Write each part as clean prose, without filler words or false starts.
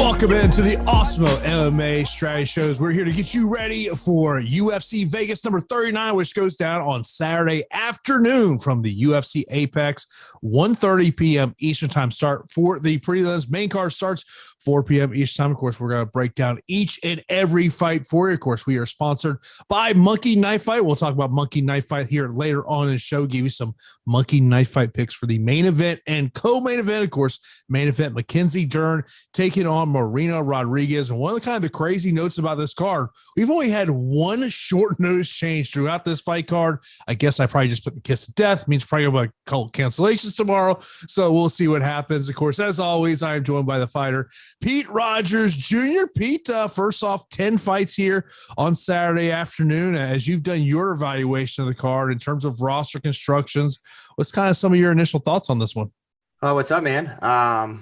Welcome into the Awesemo MMA strategy shows. We're here to get you ready for UFC Vegas number 39, which goes down on Saturday afternoon from the UFC Apex, 1:30 p.m. Eastern time start for the prelims. Main card starts 4 p.m. Eastern time. Of course, we're going to break down each and every fight for you. Of course, we are sponsored by Monkey Knife Fight. We'll talk about Monkey Knife Fight here later on in the show, give you some Monkey Knife Fight picks for the main event and co-main event. Of course, main event, Mackenzie Dern taking on Marina Rodriguez. And one of the crazy notes about this card, we've only had one short notice change throughout this fight card. I guess I probably just put the kiss of death. Means probably going to call cancellations tomorrow. So we'll see what happens. Of course, as always, I am joined by the fighter, Pete Rogers Jr. Pete, first off, 10 fights here on Saturday afternoon. As you've done your evaluation of the card in terms of roster constructions, what's kind of some of your initial thoughts on this one? Oh, what's up, man?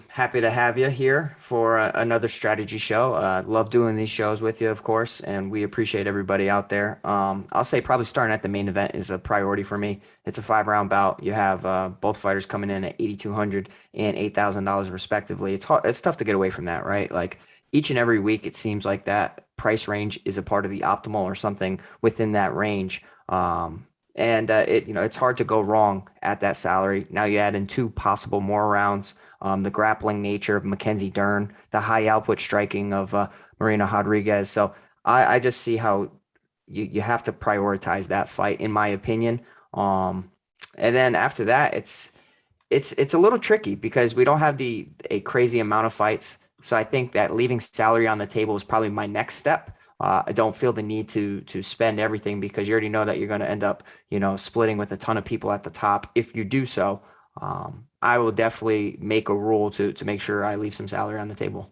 Happy to have you here for another strategy show. Love doing these shows with you, of course, and we appreciate everybody out there. I'll say probably starting at the main event is a priority for me. It's a 5-round bout. You have both fighters coming in at $8,200 and $8,000 respectively. It's hard. It's tough to get away from that, right? Like each and every week, it seems like that price range is a part of the optimal or something within that range. It's hard to go wrong at that salary. Now you add in 2 possible more rounds, the grappling nature of Mackenzie Dern, the high output striking of Marina Rodriguez. So I just see how you have to prioritize that fight, in my opinion. And then after that, it's a little tricky because we don't have a crazy amount of fights. So I think that leaving salary on the table is probably my next step. I don't feel the need to spend everything because you already know that you're going to end up, splitting with a ton of people at the top. If you do so, I will definitely make a rule to make sure I leave some salary on the table.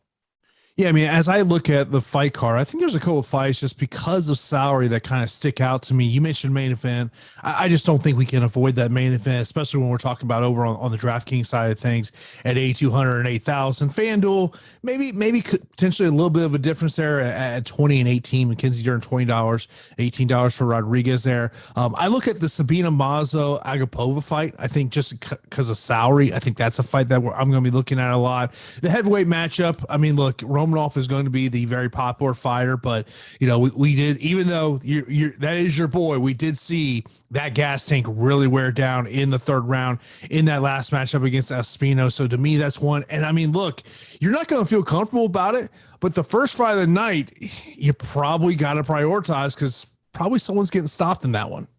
Yeah, I mean, as I look at the fight card, I think there's a couple of fights just because of salary that kind of stick out to me. You mentioned main event. I just don't think we can avoid that main event, especially when we're talking about over on the DraftKings side of things at $8,200 and $8,000. FanDuel, maybe potentially a little bit of a difference there at 20 and 18. Mackenzie Dern, $20, $18 for Rodriguez there. I look at the Sabina Mazo Agapova fight. I think just because of salary, I think that's a fight that I'm going to be looking at a lot. The heavyweight matchup, I mean, look, Romanov is going to be the very popular fighter, but we did, even though that is your boy, we did see that gas tank really wear down in the 3rd round in that last matchup against Espino. So to me, that's one. And I mean, look, you're not going to feel comfortable about it, but the first fight of the night, you probably got to prioritize because probably someone's getting stopped in that one.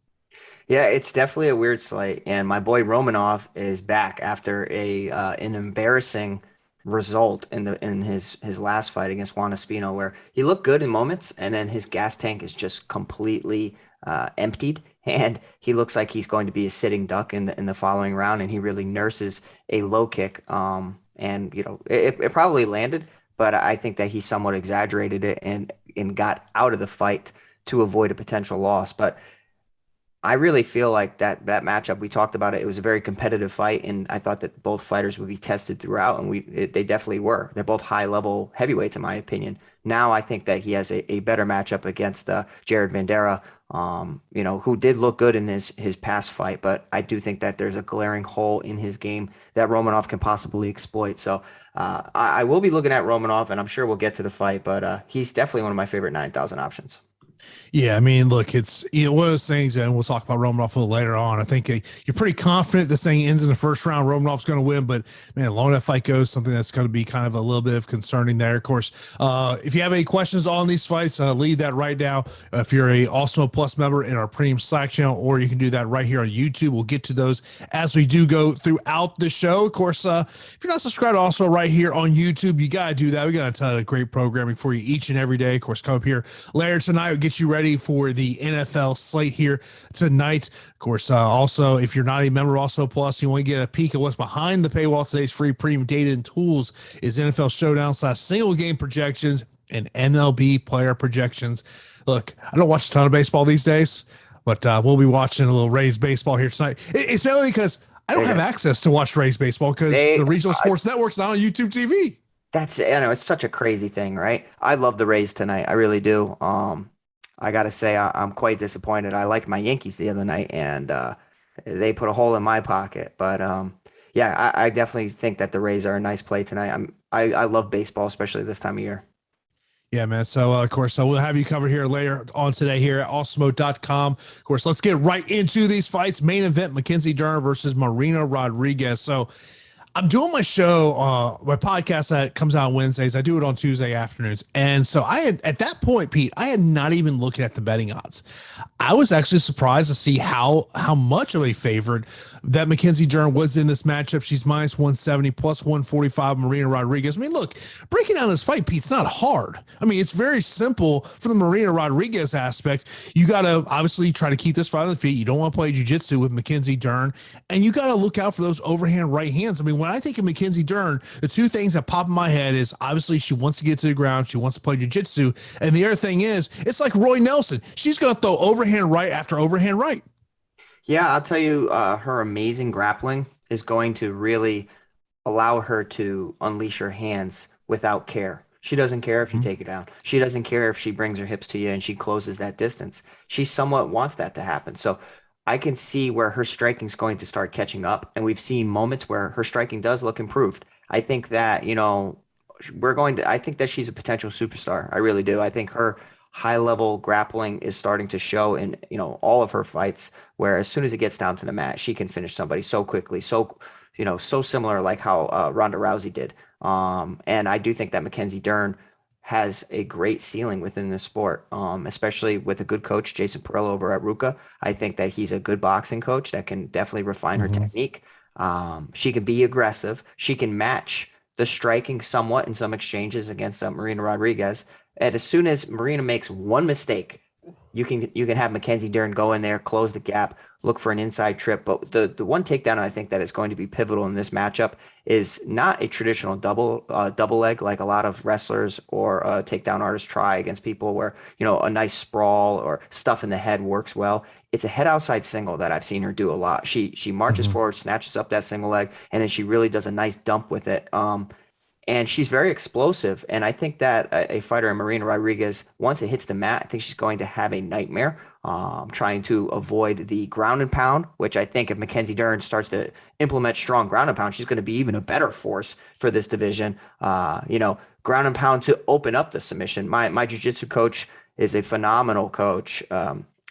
Yeah, it's definitely a weird slate, and my boy Romanov is back after an embarrassing result in his last fight against Juan Espino, where he looked good in moments and then his gas tank is just completely emptied, and he looks like he's going to be a sitting duck in the following round, and he really nurses a low kick, and it probably landed, but I think that he somewhat exaggerated it and got out of the fight to avoid a potential loss. But I really feel like that matchup, we talked about it. It was a very competitive fight, and I thought that both fighters would be tested throughout, and they definitely were. They're both high-level heavyweights, in my opinion. Now I think that he has a better matchup against Jared Vanderaa, who did look good in his past fight, but I do think that there's a glaring hole in his game that Romanov can possibly exploit. So I will be looking at Romanov, and I'm sure we'll get to the fight, but he's definitely one of my favorite 9,000 options. Yeah, I mean, look, it's one of those things, and we'll talk about Romanov a little later on. I think you're pretty confident this thing ends in the first round. Romanov's going to win, but man, long that fight goes, something that's going to be kind of a little bit of concerning there. Of course, if you have any questions on these fights, leave that right now. If you're a Awesemo Plus member in our premium Slack channel, or you can do that right here on YouTube. We'll get to those as we do go throughout the show. Of course, if you're not subscribed also right here on YouTube, you got to do that. We got a ton of great programming for you each and every day. Of course, come up here later tonight. We'll get you ready for the NFL slate here tonight. Of course, also, if you're not a member of Also Plus, you want to get a peek at what's behind the paywall. Today's free premium data and tools is NFL Showdown / single game projections and MLB player projections. Look, I don't watch a ton of baseball these days, but we'll be watching a little Rays baseball here tonight. It's mainly because I don't have access to watch Rays baseball because the regional sports network's not on YouTube TV. It's such a crazy thing, right? I love the Rays tonight. I really do. I got to say, I'm quite disappointed. I liked my Yankees the other night, and they put a hole in my pocket. But, I definitely think that the Rays are a nice play tonight. I love baseball, especially this time of year. Yeah, man. So, of course, so we'll have you covered here later on today here at awesemo.com. Of course, let's get right into these fights. Main event, Mackenzie Dern versus Marina Rodriguez. So, I'm doing my show, my podcast that comes out Wednesdays. I do it on Tuesday afternoons. And so at that point, Pete, I had not even looked at the betting odds. I was actually surprised to see how much of a favorite that Mackenzie Dern was in this matchup. She's minus 170, plus 145, Marina Rodriguez. I mean, look, breaking down this fight, Pete, it's not hard. I mean, it's very simple for the Marina Rodriguez aspect. You got to obviously try to keep this fight on the feet. You don't want to play jiu-jitsu with Mackenzie Dern, and you got to look out for those overhand right hands. I mean, when I think of Mackenzie Dern, the two things that pop in my head is obviously she wants to get to the ground. She wants to play jiu-jitsu. And the other thing is, it's like Roy Nelson. She's going to throw overhand right after overhand right. Yeah, I'll tell you, her amazing grappling is going to really allow her to unleash her hands without care. She doesn't care if you take her down. She doesn't care if she brings her hips to you and she closes that distance. She somewhat wants that to happen. So I can see where her striking is going to start catching up. And we've seen moments where her striking does look improved. I think that, I think that she's a potential superstar. I really do. I think her high level grappling is starting to show in, all of her fights, where as soon as it gets down to the mat, she can finish somebody so quickly. So similar like how Ronda Rousey did. And I do think that Mackenzie Dern has a great ceiling within the sport, especially with a good coach, Jason Perillo over at Ruka. I think that he's a good boxing coach that can definitely refine her technique. She can be aggressive. She can match the striking somewhat in some exchanges against Marina Rodriguez. And as soon as Marina makes one mistake, you can have Mackenzie Dern go in there, close the gap, look for an inside trip. But the one takedown I think that is going to be pivotal in this matchup is not a traditional double leg like a lot of wrestlers or takedown artists try against people, where a nice sprawl or stuff in the head works well. It's a head outside single that I've seen her do a lot. She marches forward, snatches up that single leg, and then she really does a nice dump with it. And she's very explosive. And I think that a fighter in Marina Rodriguez, once it hits the mat, I think she's going to have a nightmare trying to avoid the ground and pound, which I think if Mackenzie Dern starts to implement strong ground and pound, she's going to be even a better force for this division. Ground and pound to open up the submission. My jiu-jitsu coach is a phenomenal coach.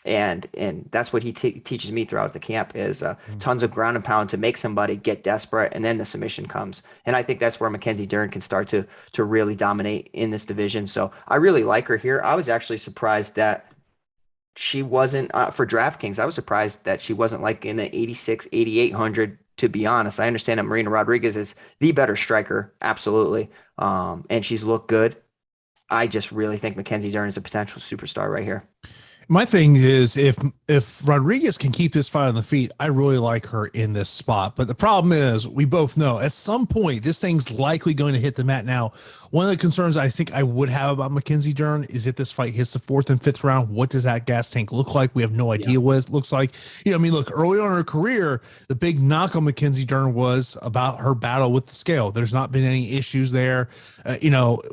And that's what he teaches me throughout the camp is tons of ground and pound to make somebody get desperate, and then the submission comes. And I think that's where Mackenzie Dern can start to really dominate in this division. So I really like her here. I was actually surprised that she wasn't for DraftKings. I was surprised that she wasn't like in the 86, 8,800. To be honest, I understand that Marina Rodriguez is the better striker, absolutely, and she's looked good. I just really think Mackenzie Dern is a potential superstar right here. My thing is, if Rodriguez can keep this fight on the feet, I really like her in this spot. But the problem is, we both know at some point this thing's likely going to hit the mat. Now, one of the concerns I think I would have about Mackenzie Dern is if this fight hits the 4th and 5th round, what does that gas tank look like? We have no idea what it looks like. Look, early on in her career, the big knock on Mackenzie Dern was about her battle with the scale. There's not been any issues there,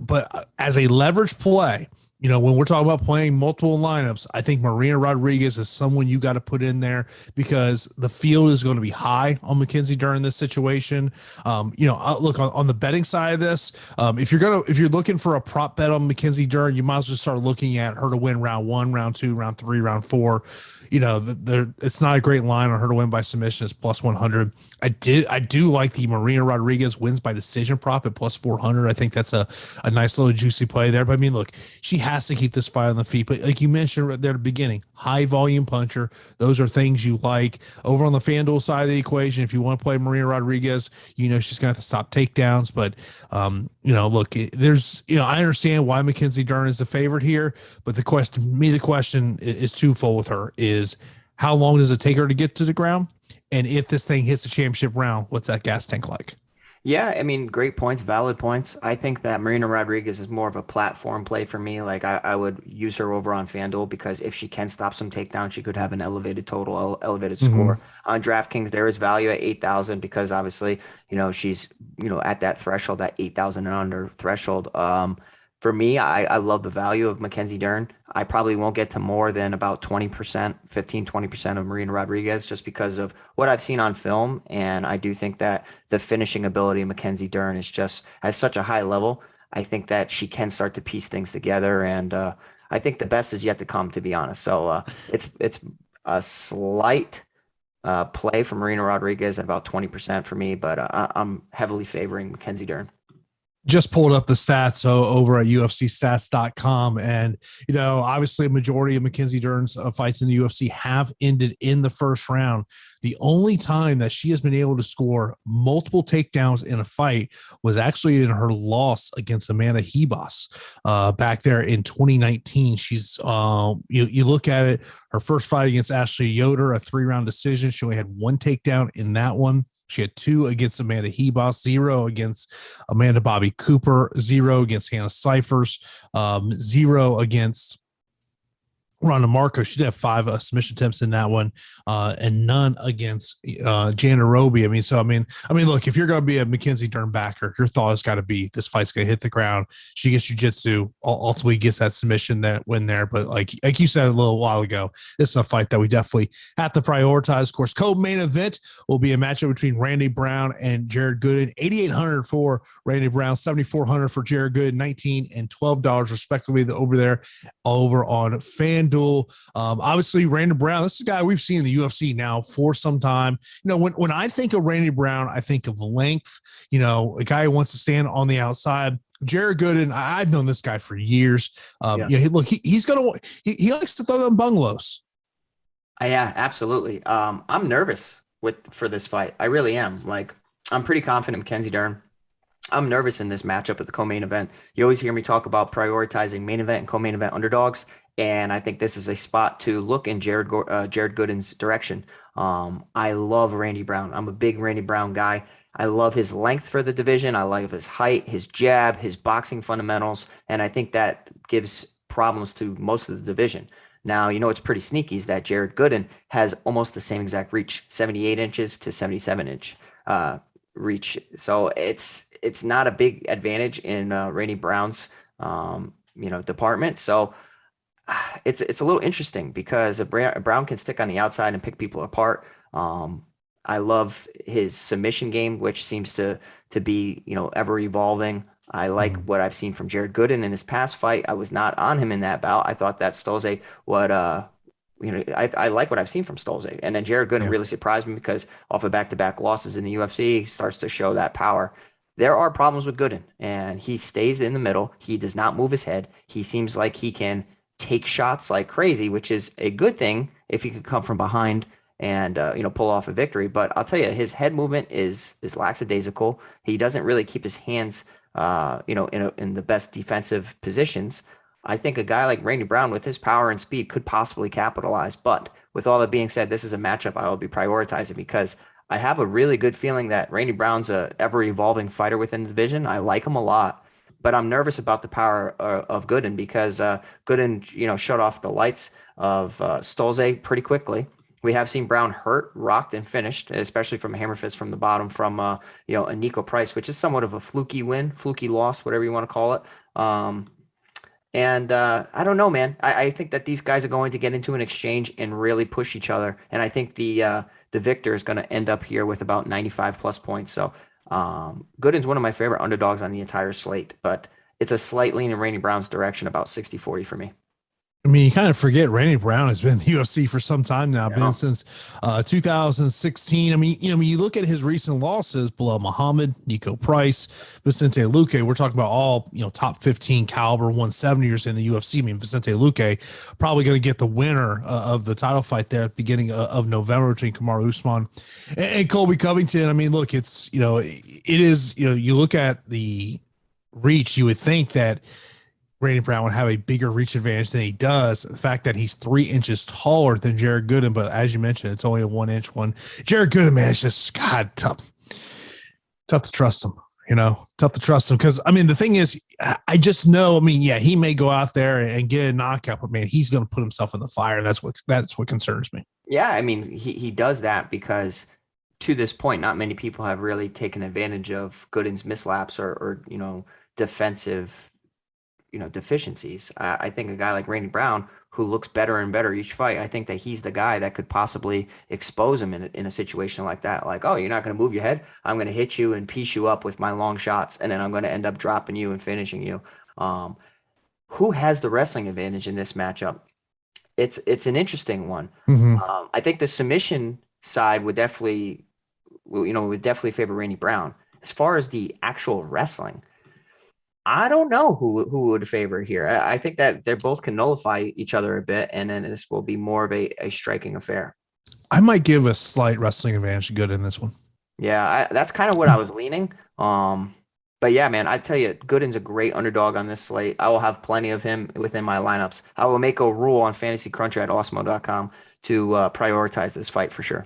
but as a leverage play, when we're talking about playing multiple lineups, I think Marina Rodriguez is someone you got to put in there because the field is going to be high on Mackenzie Dern in this situation. Look on the betting side of this. If you're looking for a prop bet on Mackenzie Dern, you might as well start looking at her to win round 1, round 2, round 3, round 4. It's not a great line on her to win by submission. It's plus 100. I do like the Marina Rodriguez wins by decision prop at plus 400. I think that's a nice little juicy play there. But I mean, look, she has to keep this fight on the feet. But like you mentioned right there at the beginning, high volume puncher. Those are things you like. Over on the FanDuel side of the equation, if you want to play Marina Rodriguez, she's going to have to stop takedowns. But, look, I understand why Mackenzie Dern is the favorite here. But the question is twofold with her is how long does it take her to get to the ground? And if this thing hits the championship round, what's that gas tank like? Yeah, I mean, great points, valid points. I think that Marina Rodriguez is more of a platform play for me. Like I would use her over on FanDuel because if she can stop some takedown, she could have an elevated total, elevated score. On DraftKings, there is value at 8,000 because obviously, she's, at that threshold, that 8,000 and under threshold. For me, I love the value of Mackenzie Dern. I probably won't get to more than about 20%, 15, 20% of Marina Rodriguez just because of what I've seen on film. And I do think that the finishing ability of Mackenzie Dern is just at such a high level. I think that she can start to piece things together. And I think the best is yet to come, to be honest. So it's a slight play for Marina Rodriguez at about 20% for me, but I'm heavily favoring Mackenzie Dern. Just pulled up the stats over at UFCstats.com. And, obviously a majority of Mackenzie Dern's fights in the UFC have ended in the first round. The only time that she has been able to score multiple takedowns in a fight was actually in her loss against Amanda Hebos back there in 2019. She's, you look at it, her first fight against Ashley Yoder, a 3-round decision. She only had 1 takedown in that one. She had 2 against Amanda Hebos, 0 against Amanda Bobby Cooper, 0 against Hannah Cyphers, 0 against Ronda Marco. She did have 5 submission attempts in that one, and none against Jana Roby. Look, if you're going to be a Mackenzie Dern backer, your thought has got to be this fight's going to hit the ground. She gets jiu-jitsu, ultimately gets that submission, that win there. But like you said a little while ago, this is a fight that we definitely have to prioritize. Of course, co-main event will be a matchup between Randy Brown and Jared Goaden. $8,800 for Randy Brown, $7,400 for Jared Goaden, $19 and $12 respectively over on FanDuel. Obviously, Randy Brown, this is a guy we've seen in the UFC now for some time. When I think of Randy Brown, I think of length, a guy who wants to stand on the outside. Jared Goaden, I've known this guy for years. He likes to throw them bungalows. Yeah, absolutely. I'm nervous for this fight. I really am. I'm pretty confident Mackenzie Dern. I'm nervous in this matchup at the co-main event. You always hear me talk about prioritizing main event and co-main event underdogs, and I think this is a spot to look in Jared Gooden's direction. I love Randy Brown. I'm a big Randy Brown guy. I love his length for the division. I like his height, his jab, his boxing fundamentals, and I think that gives problems to most of the division. Now, it's pretty sneaky is that Jared Gooden has almost the same exact reach, 78 inches to 77 inch reach. So it's not a big advantage in Randy Brown's department. So it's a little interesting because Brown can stick on the outside and pick people apart. I love his submission game, which seems to be ever evolving. I like what I've seen from Jared Gooden in his past fight. I was not on him in that bout. I thought that Stolze I like what I've seen from Stolze. And then Jared Gooden really surprised me because off of back-to-back losses in the UFC, starts to show that power. There are problems with Gooden, and he stays in the middle. He does not move his head. He seems like he can take shots like crazy, which is a good thing if he could come from behind and pull off a victory. But I'll tell you, his head movement is lackadaisical. He doesn't really keep his hands in the best defensive positions. I think a guy like Randy Brown with his power and speed could possibly capitalize. But with all that being said, this is a matchup I will be prioritizing because I have a really good feeling that Randy Brown's a ever-evolving fighter within the division. I like him a lot, but I'm nervous about the power of Gooden because Gooden, shut off the lights of Stolze pretty quickly. We have seen Brown hurt, rocked, and finished, especially from a hammer fist from the bottom from a Nico Price, which is somewhat of a fluky loss, whatever you want to call it. And I don't know, man. I think that these guys are going to get into an exchange and really push each other. And I think the victor is going to end up here with about 95 plus points. So Gooden's one of my favorite underdogs on the entire slate, but it's a slight lean in Randy Brown's direction, about 60-40 for me. You kind of forget Randy Brown has been in the UFC for some time now, been since 2016. You look at his recent losses: Bilal Muhammad, Nico Price, Vicente Luque. We're talking about all top 15 caliber 170ers in the UFC. Vicente Luque probably going to get the winner of the title fight there at the beginning of November between Kamaru Usman and Colby Covington. Look, it's it is you look at the reach, you would think that Randy Brown would have a bigger reach advantage than he does. The fact that he's 3 inches taller than Jared Gooden, but as you mentioned, it's only a 1 inch one. Jared Gooden, man, it's just tough to trust him. Tough to trust him because the thing is, I just know. He may go out there and get a knockout, but man, he's going to put himself in the fire. And that's what concerns me. Yeah, he does that because to this point, not many people have really taken advantage of Gooden's mislaps or defensive deficiencies. I think a guy like Randy Brown, who looks better and better each fight, I think that he's the guy that could possibly expose him in a situation like that. Like, oh, you're not going to move your head. I'm going to hit you and piece you up with my long shots, and then I'm going to end up dropping you and finishing you. Who has the wrestling advantage in this matchup? It's an interesting one. I think the submission side would definitely favor Randy Brown. As far as the actual wrestling, I don't know who would favor here. I think that they both can nullify each other a bit, and then this will be more of a striking affair. I might give a slight wrestling advantage to Good in this one. Yeah, that's kind of what I was leaning. But yeah, man, I tell you, Goaden's a great underdog on this slate. I will have plenty of him within my lineups. I will make a rule on Fantasy Cruncher at Awesemo.com to prioritize this fight for sure.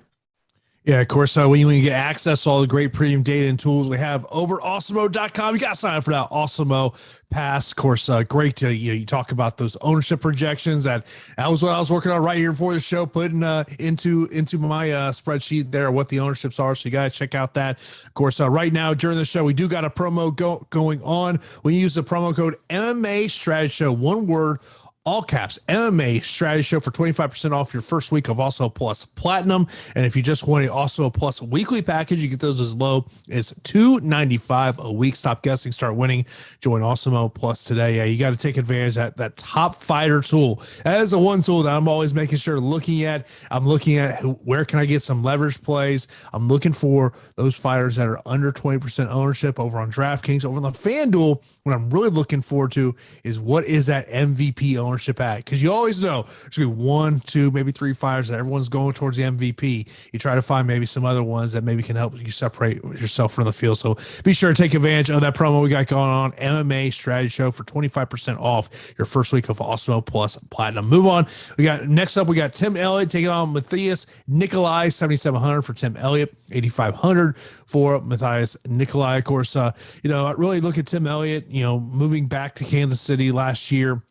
Yeah, of course, when you get access to all the great premium data and tools we have over Awesemo.com, you got to sign up for that Awesemo Pass. Of course, great to, you talk about those ownership projections. That was what I was working on right here before the show, putting into my spreadsheet there, what the ownerships are. So you got to check out that. Of course, right now during the show, we do got a promo going on. We use the promo code MMA Strategy Show, one word, all caps, MMA Strategy Show, for 25% off your first week of Awesemo Plus Platinum. And if you just want an Awesemo Plus weekly package, you get those as low as $2.95 a week. Stop guessing, start winning. Join Awesemo Plus today. Yeah, you got to take advantage of that top fighter tool. That is the one tool that I'm always making sure looking at. I'm looking at where can I get some leverage plays. I'm looking for those fighters that are under 20% ownership over on DraftKings. Over on the FanDuel, what I'm really looking forward to is what is that MVP ownership at, because you always know there's gonna be 1, 2, maybe 3 fighters that everyone's going towards the MVP. You try to find maybe some other ones that maybe can help you separate yourself from the field. So be sure to take advantage of that promo we got going on, MMA Strategy Show, for 25% off your first week of Awesemo Plus Platinum. Move on. Next up, we got Tim Elliott taking on Matheus Nicolau. 7,700 for Tim Elliott, 8,500 for Matheus Nicolau. Of course, I really look at Tim Elliott, moving back to Kansas City last year,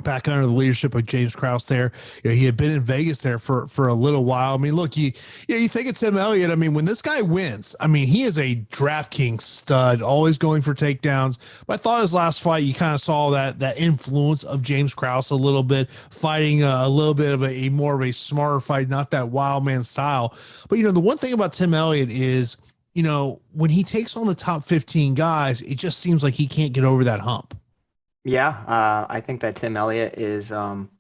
back under the leadership of James Krause there. He had been in Vegas there for a little while. I mean, look, you think of Tim Elliott. I mean, when this guy wins, I mean, he is a DraftKings stud, always going for takedowns. But I thought his last fight, you kind of saw that influence of James Krause a little bit, fighting a little bit of a more of a smarter fight, not that wild man style. But, the one thing about Tim Elliott is, when he takes on the top 15 guys, it just seems like he can't get over that hump. Yeah, I think that Tim Elliott is an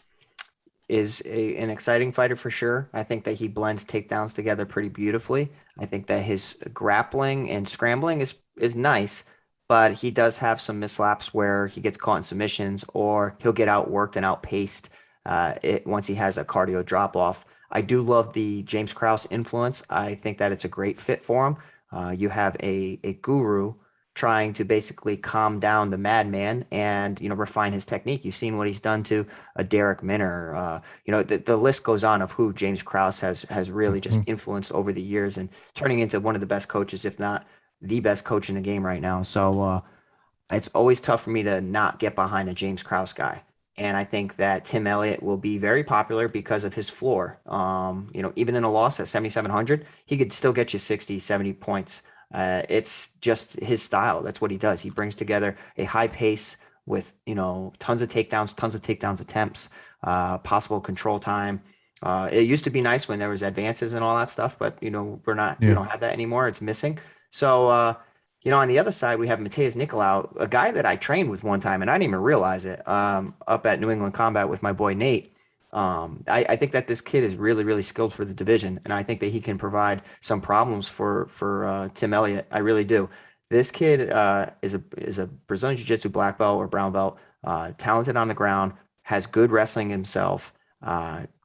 exciting fighter for sure. I think that he blends takedowns together pretty beautifully. I think that his grappling and scrambling is nice, but he does have some mislaps where he gets caught in submissions, or he'll get outworked and outpaced once he has a cardio drop off. I do love the James Krause influence. I think that it's a great fit for him. You have a guru trying to basically calm down the madman and, refine his technique. You've seen what he's done to a Derek Minner. The list goes on of who James Krause has really just influenced over the years and turning into one of the best coaches, if not the best coach in the game right now. So it's always tough for me to not get behind a James Krause guy. And I think that Tim Elliott will be very popular because of his floor. Even in a loss at 7,700, he could still get you 60, 70 points. It's just his style. That's what he does. He brings together a high pace with, tons of takedowns attempts, possible control time. It used to be nice when there was advances and all that stuff, but we don't have that anymore. It's missing. So, on the other side, we have Matheus Nicolau, a guy that I trained with one time, and I didn't even realize it, up at New England Combat with my boy Nate. I think that this kid is really, really skilled for the division, and I think that he can provide some problems for Tim Elliott. I really do. This kid is a Brazilian Jiu-Jitsu black belt or brown belt, talented on the ground, has good wrestling himself,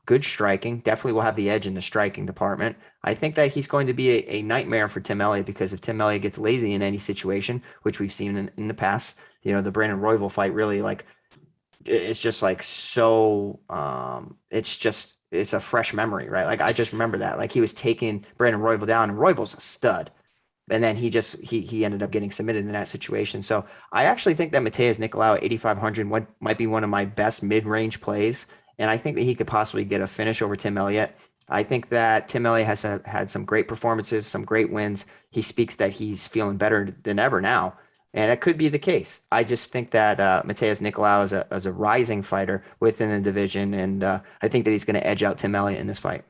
good striking, definitely will have the edge in the striking department. I think that he's going to be a nightmare for Tim Elliott, because if Tim Elliott gets lazy in any situation, which we've seen in the past, the Brandon Royval fight really, it's just so it's a fresh memory, right? Like, I just remember that, like, he was taking Brandon Royval down, and Royval's a stud, and then he ended up getting submitted in that situation. So I actually think that Matheus Nicolau at 8,500 might be one of my best mid-range plays, and I think that he could possibly get a finish over Tim Elliott. I think that Tim Elliott has had some great performances, some great wins. He speaks that he's feeling better than ever now. And it could be the case. I just think that Matheus Nicolau is a rising fighter within the division, and I think that he's going to edge out Tim Elliott in this fight.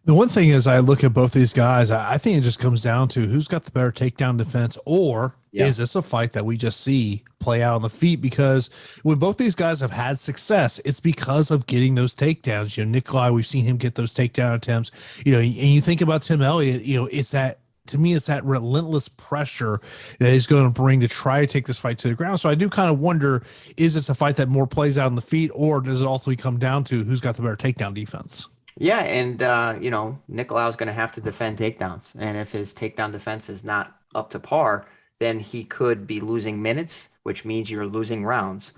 The one thing is, I look at both these guys, I think it just comes down to who's got the better takedown defense, or is this a fight that we just see play out on the feet? Because when both these guys have had success, it's because of getting those takedowns. Nicolau, we've seen him get those takedown attempts, and you think about Tim Elliott, it's that, to me, it's that relentless pressure that he's going to bring to try to take this fight to the ground. So I do kind of wonder, is this a fight that more plays out on the feet, or does it ultimately come down to who's got the better takedown defense? Yeah, and Nicolau is going to have to defend takedowns, and if his takedown defense is not up to par, then he could be losing minutes, which means you're losing rounds.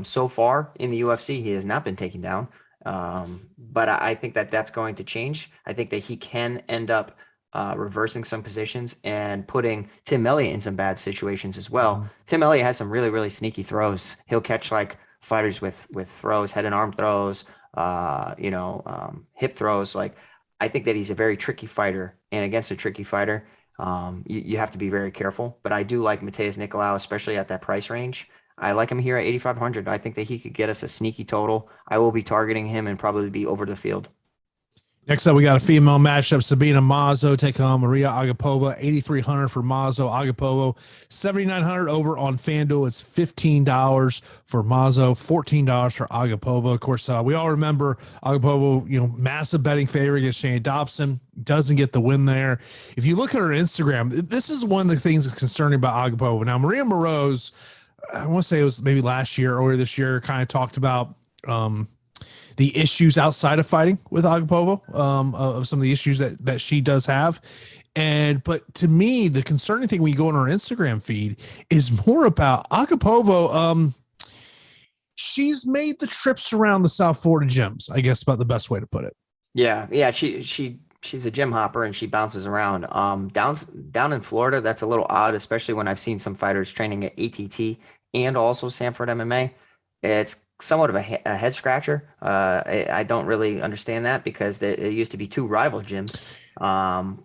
So far in the UFC, he has not been taken down, but I think that that's going to change. I think that he can end up reversing some positions and putting Tim Elliott in some bad situations as well. Mm-hmm. Tim Elliott has some really, really sneaky throws. He'll catch like fighters with throws, head and arm throws, hip throws. Like, I think that he's a very tricky fighter, and against a tricky fighter, you have to be very careful. But I do like Matheus Nicolau, especially at that price range. I like him here at 8,500. I think that he could get us a sneaky total. I will be targeting him and probably be over the field. Next up, we got a female matchup. Sabina Mazo taking on Mariya Agapova. 8,300 for Mazo. Agapova, 7,900 over on FanDuel. It's $15 for Mazo, $14 for Agapova. Of course, we all remember Agapova, massive betting favorite against Shane Dobson. Doesn't get the win there. If you look at her Instagram, this is one of the things that's concerning about Agapova. Now, Maria Moroz, I want to say it was maybe last year or this year, kind of talked about the issues outside of fighting with Agapova, of some of the issues that she does have. But to me, the concerning thing when you go on her Instagram feed is more about Agapova. She's made the trips around the South Florida gyms, I guess, about the best way to put it. Yeah. She's a gym hopper and she bounces around. Down in Florida, that's a little odd, especially when I've seen some fighters training at ATT and also Sanford MMA. It's somewhat of a head scratcher. I don't really understand that because it used to be two rival gyms.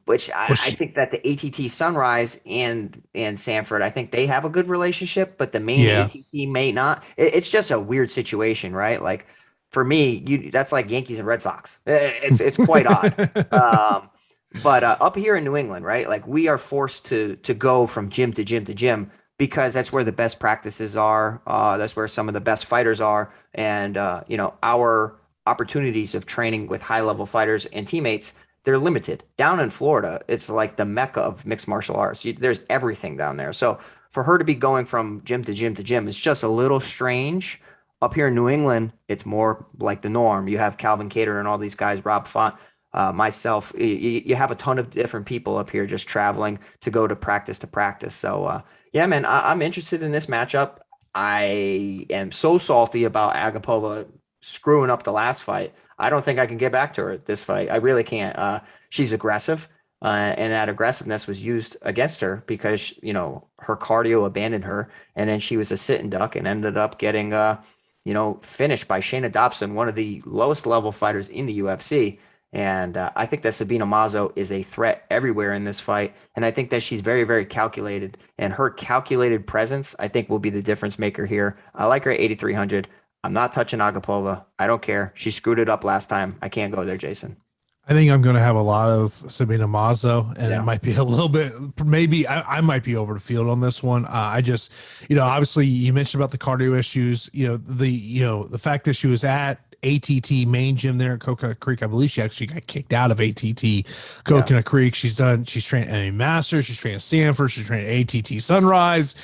Which I think that the ATT Sunrise and Sanford, I think they have a good relationship, but the main ATT may not. It's just a weird situation, right? Like, for me, that's like Yankees and Red Sox. It's quite odd. But up here in New England, right? Like, we are forced to go from gym to gym to gym, because that's where the best practices are. That's where some of the best fighters are. And, our opportunities of training with high-level fighters and teammates, they're limited. Down in Florida, it's like the mecca of mixed martial arts. There's everything down there. So for her to be going from gym to gym to gym, it's just a little strange. Up here in New England, it's more like the norm. You have Calvin Kattar and all these guys, Rob Font, myself. You have a ton of different people up here just traveling to go to practice. So, yeah, man, I'm interested in this matchup. I am so salty about Agapova screwing up the last fight. I don't think I can get back to her at this fight. I really can't. She's aggressive, and that aggressiveness was used against her because, her cardio abandoned her, and then she was a sit and duck and ended up getting, finished by Shayna Dobson, one of the lowest level fighters in the UFC. And I think that Sabina Mazo is a threat everywhere in this fight. And I think that she's very, very calculated. And her calculated presence, I think, will be the difference maker here. I like her at 8,300. I'm not touching Agapova. I don't care. She screwed it up last time. I can't go there, Jason. I think I'm going to have a lot of Sabina Mazo, and it might be a little bit, maybe I might be over the field on this one. I just, obviously you mentioned about the cardio issues, the fact that she was at ATT main gym there in Coconut Creek. I believe she actually got kicked out of ATT Coconut Creek. She's trained MMA Masters. She's trained at Sanford. She's trained at ATT Sunrise.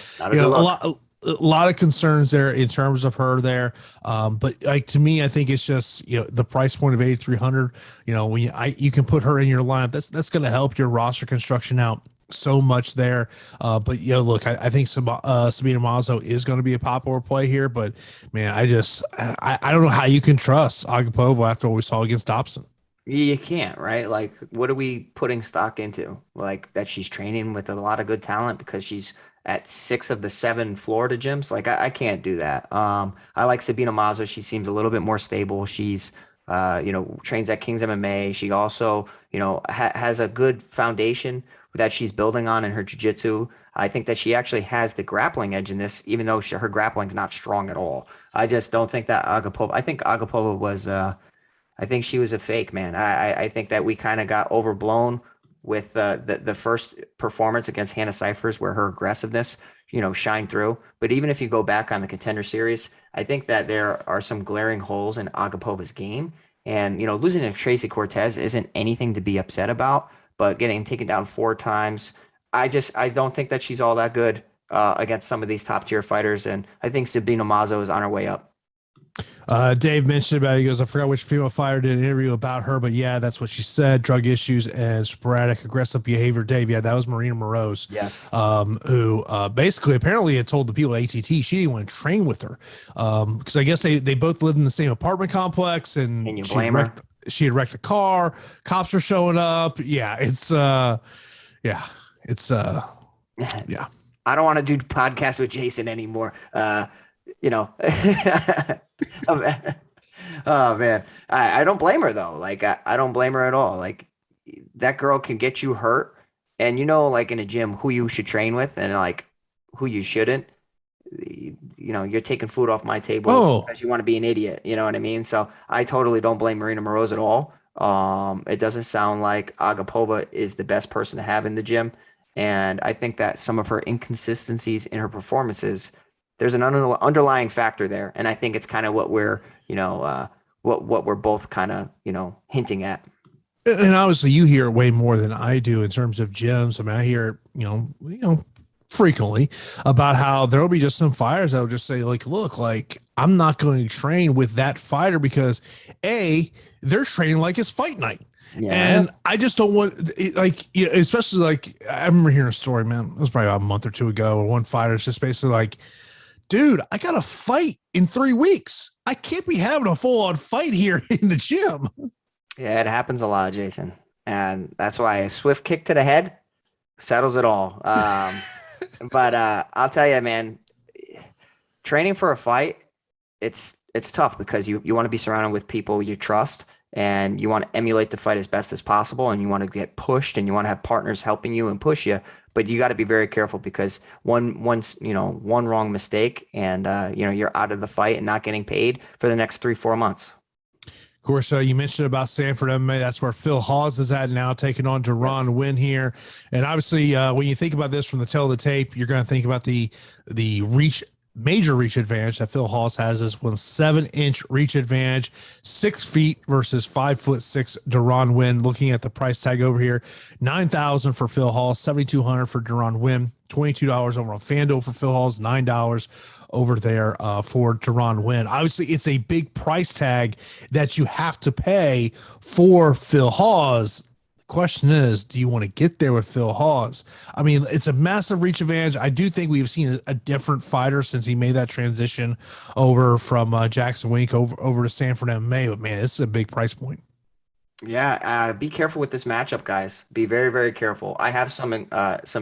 A lot of concerns there in terms of her there. But like, to me, I think it's just, the price point of 8,300, when you can put her in your lineup, that's going to help your roster construction out so much there. But look, I think Sabina Mazo is going to be a popular play here, but man, I don't know how you can trust Agapova after what we saw against Dobson. You can't, right? Like, what are we putting stock into? Like, that she's training with a lot of good talent because she's at 6 of the 7 Florida gyms. Like, I can't do that. I like Sabina Mazo. She seems a little bit more stable. She's, trains at King's MMA. She also, has a good foundation that she's building on in her jiu-jitsu. I think that she actually has the grappling edge in this, even though her grappling's not strong at all. I just don't think that Agapova. I think Agapova was. I think she was a fake, man. I think that we kind of got overblown with the first performance against Hannah Cifers, where her aggressiveness, shined through. But even if you go back on the Contender Series, I think that there are some glaring holes in Agapova's game. And, losing to Tracy Cortez isn't anything to be upset about, but getting taken down 4 times, I don't think that she's all that good against some of these top tier fighters. And I think Sabina Mazo is on her way up. Dave mentioned about it. He goes, I forgot which female fighter did an interview about her, but yeah, that's what she said. Drug issues and sporadic aggressive behavior. Dave, yeah, that was Marina Moroz. Yes. Who basically apparently had told the people at ATT she didn't want to train with her. Because I guess they both lived in the same apartment complex, and you blame her? She had wrecked a car. Cops are showing up. Yeah, it's yeah. I don't want to do podcasts with Jason anymore. Oh man, I don't blame her though. Like I don't blame her at all. Like that girl can get you hurt, and like in a gym, who you should train with and like who you shouldn't. You're taking food off my table because you want to be an idiot. You know what I mean? So I totally don't blame Marina Moroz at all. It doesn't sound like Agapova is the best person to have in the gym, and I think that some of her inconsistencies in her performances. There's an underlying factor there, and I think it's kind of what we're, what we're both kind of, hinting at. And obviously, you hear it way more than I do in terms of gyms. I mean, I hear it, frequently about how there will be just some fighters that will just say, like, look, like I'm not going to train with that fighter because they're training like it's fight night. Yeah. And I just don't want especially like I remember hearing a story, man. It was probably about a month or two ago, where one fighter is just basically like, dude, I got to fight in 3 weeks. I can't be having a full-on fight here in the gym. Yeah, it happens a lot, Jason. And that's why a swift kick to the head settles it all. But I'll tell you, man, training for a fight, it's tough because you want to be surrounded with people you trust, and you want to emulate the fight as best as possible, and you want to get pushed, and you want to have partners helping you and push you. But you got to be very careful because one wrong mistake and you're out of the fight and not getting paid for the next 3-4 months. Of course, you mentioned about Sanford MMA. That's where Phil Hawes is at now, taking on Deron Winn here. And obviously, when you think about this from the tail of the tape, you're going to think about the major reach advantage that Phil Hawes has is 7-inch reach advantage, 6 feet versus 5'6" Deron Winn. Looking at the price tag over here, $9,000 for Phil Hawes, $7,200 for Deron Winn, $22 over on FanDuel for Phil Hawes, $9 over there for Deron Winn. Obviously, it's a big price tag that you have to pay for Phil Hawes. Question is, do you want to get there with Phil Hawes? I mean, it's a massive reach advantage. I do think we've seen a different fighter since he made that transition over from Jackson Wink over to Sanford MMA. But man, this is a big price point. Yeah, be careful with this matchup, guys. Be very, very careful. I have some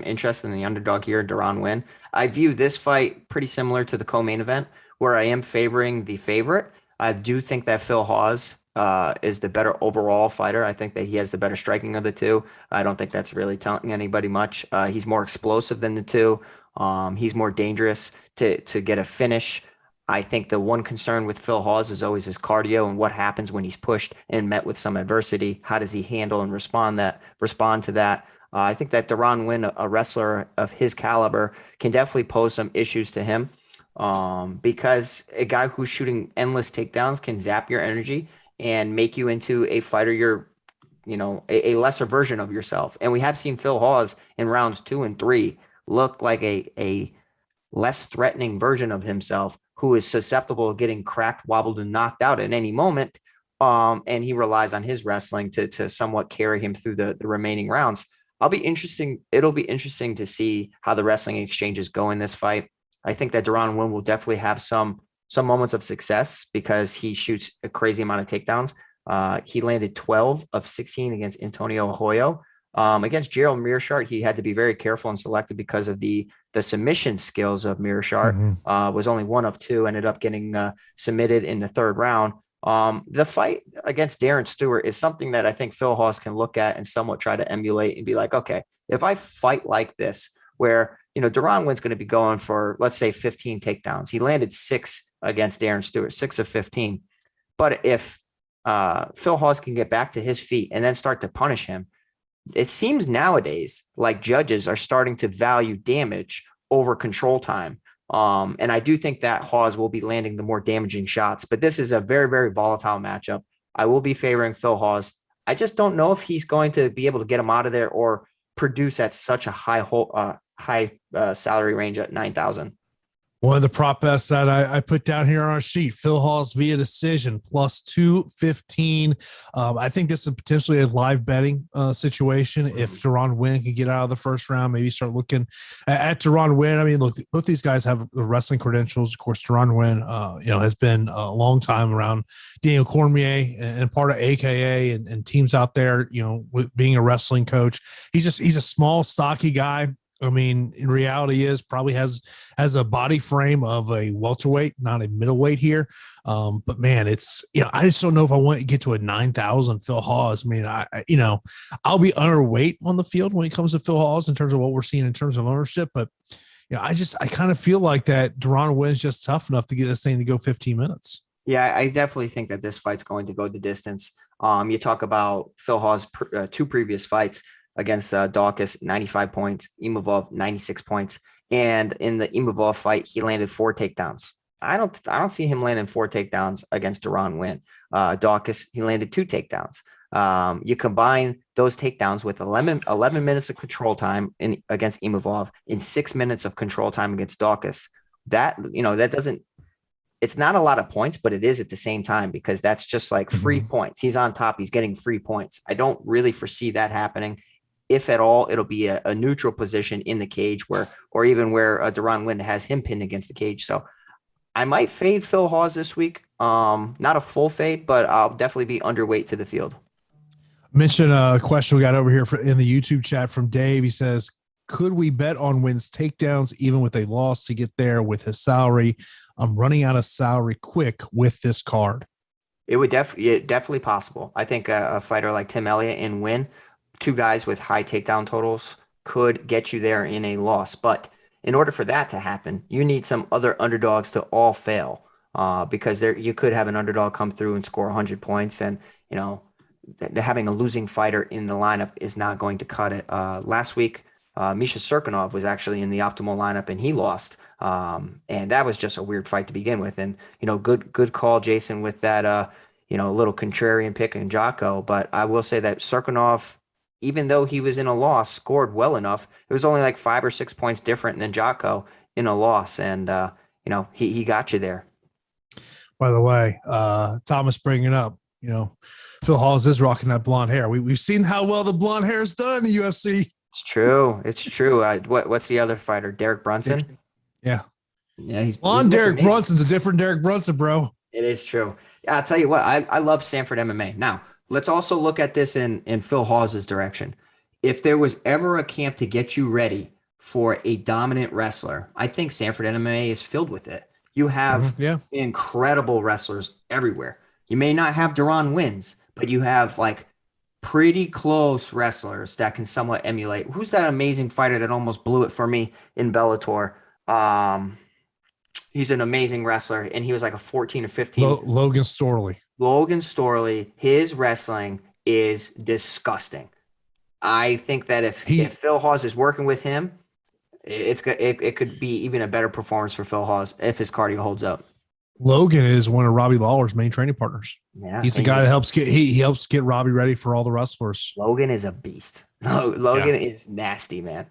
interest in the underdog here, Deron Winn. I view this fight pretty similar to the co-main event, where I am favoring the favorite. I do think that Phil Hawes is the better overall fighter. I think that he has the better striking of the two. I don't think that's really telling anybody much. He's more explosive than the two. He's more dangerous to get a finish. I think the one concern with Phil Hawes is always his cardio and what happens when he's pushed and met with some adversity. How does he handle and respond to that? I think that Deron Winn, a wrestler of his caliber, can definitely pose some issues to him because a guy who's shooting endless takedowns can zap your energy and make you into a fighter you're, a lesser version of yourself. And we have seen Phil Hawes in rounds 2 and 3 look like a less threatening version of himself who is susceptible of getting cracked, wobbled, and knocked out at any moment. And he relies on his wrestling to somewhat carry him through the remaining rounds. It'll be interesting to see how the wrestling exchanges go in this fight. I think that Deron Winn will definitely have some moments of success because he shoots a crazy amount of takedowns. He landed 12 of 16 against Antonio Arroyo. Against Gerald Mearshart, he had to be very careful and selective because of the submission skills of Mearshart. Was only 1 of 2, ended up getting submitted in the 3rd round. The fight against Darren Stewart is something that I think Phil Hawes can look at and somewhat try to emulate and be like, okay, if I fight like this, where Deron Winn's going to be going for, let's say, 15 takedowns. He landed 6 against Darren Stewart, 6 of 15. But if Phil Hawes can get back to his feet and then start to punish him, it seems nowadays like judges are starting to value damage over control time. And I do think that Hawes will be landing the more damaging shots, but this is a very, very volatile matchup. I will be favoring Phil Hawes. I just don't know if he's going to be able to get him out of there or produce at such a high salary range at 9,000. One of the prop bets that I put down here on our sheet, Phil Hawes via decision, plus 215. I think this is potentially a live betting situation. If Deron Winn can get out of the first round, maybe start looking at Deron Winn. I mean, look, both these guys have wrestling credentials. Of course, Deron Winn, has been a long time around Daniel Cormier and part of AKA and teams out there, with being a wrestling coach. He's a small, stocky guy. I mean, in reality is probably has a body frame of a welterweight, not a middleweight here. But man, it's, I just don't know if I want to get to a 9,000 Phil Hawes. I mean, I'll be underweight on the field when it comes to Phil Hawes in terms of what we're seeing in terms of ownership. But, I kind of feel like that Deron Winn's just tough enough to get this thing to go 15 minutes. Yeah, I definitely think that this fight's going to go the distance. You talk about Phil Hawes' 2 previous fights against Dawkins, 95 points, Imavov, 96 points. And in the Imavov fight, he landed 4 takedowns. I don't see him landing 4 takedowns against Deron Winn. Dawkins, he landed 2 takedowns. You combine those takedowns with 11 minutes of control time against Imavov and 6 minutes of control time against Dawkins. That doesn't, it's not a lot of points, but it is at the same time, because that's just like free points. He's on top. He's getting free points. I don't really foresee that happening. If at all, it'll be a neutral position in the cage or even where Deron Winn has him pinned against the cage. So I might fade Phil Hawes this week. Not a full fade, but I'll definitely be underweight to the field. Mention a question we got over here in the YouTube chat from Dave. He says, could we bet on Winn's takedowns even with a loss to get there with his salary? I'm running out of salary quick with this card. It would definitely possible. I think a fighter like Tim Elliott and Winn, 2 guys with high takedown totals, could get you there in a loss. But in order for that to happen, you need some other underdogs to all fail, because you could have an underdog come through and score 100 points. And, having a losing fighter in the lineup is not going to cut it. Last week, Misha Serkinov was actually in the optimal lineup and he lost. And that was just a weird fight to begin with. And, good call, Jason, with that, little contrarian pick in Jocko. But I will say that Serkinov, even though he was in a loss, scored well enough. It was only like 5 or 6 points different than Jocko in a loss. And, he got you there. By the way, Thomas bringing up, Phil Hawes is rocking that blonde hair. We've seen how well the blonde hair is done in the UFC. It's true. It's true. What's the other fighter? Derek Brunson? Yeah. Yeah, he's Derek amazing. Brunson's a different Derek Brunson, bro. It is true. Yeah, I'll tell you what, I love Stanford MMA. Now, let's also look at this in Phil Hawes' direction. If there was ever a camp to get you ready for a dominant wrestler, I think Stanford MMA is filled with it. You have incredible wrestlers everywhere. You may not have Deron Wins, but you have like pretty close wrestlers that can somewhat emulate. Who's that amazing fighter that almost blew it for me in Bellator? He's an amazing wrestler, and he was like a 14 or 15. Logan Storley. Logan Storley, his wrestling is disgusting. I think that if Phil Hawes is working with him, it could be even a better performance for Phil Hawes if his cardio holds up. Logan is one of Robbie Lawler's main training partners. Yeah, he's the guy that helps he helps get Robbie ready for all the wrestlers. Logan is a beast. Logan is nasty, man.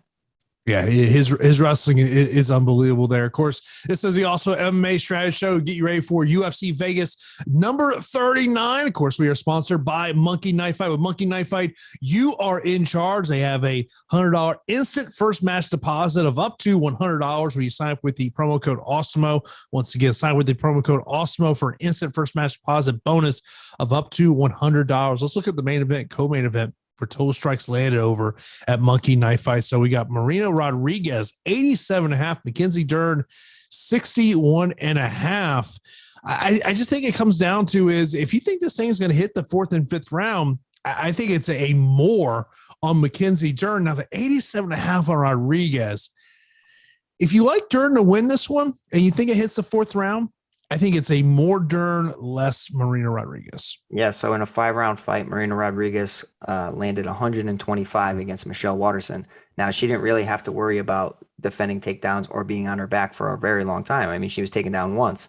Yeah, his wrestling is unbelievable there. Of course, this is the also MMA strategy show. Get you ready for UFC Vegas number 39. Of course, we are sponsored by Monkey Knife Fight. With Monkey Knife Fight, you are in charge. They have a $100 instant first match deposit of up to $100 when you sign up with the promo code Awesemo. Once again, sign with the promo code Awesemo for an instant first match deposit bonus of up to $100. Let's look at the main event, co-main event for total strikes landed over at Monkey Knife Fight. So we got Marina Rodriguez, 87.5, Mackenzie Dern, 61.5. I just think it comes down to is if you think this thing is going to hit the 4th and 5th round, I think it's a more on Mackenzie Dern. Now the 87.5 on Rodriguez, If you like Dern to win this one and you think it hits the 4th round, I think it's a more Dern, less Marina Rodriguez. Yeah, so in a 5-round fight, Marina Rodriguez landed 125 against Michelle Waterson. Now, she didn't really have to worry about defending takedowns or being on her back for a very long time. I mean, she was taken down once,